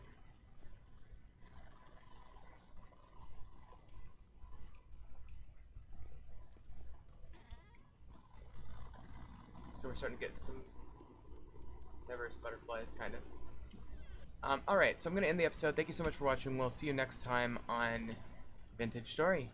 S1: So we're starting to get some diverse butterflies, kind of. Alright, so I'm going to end the episode. Thank you so much for watching. We'll see you next time on Vintage Story.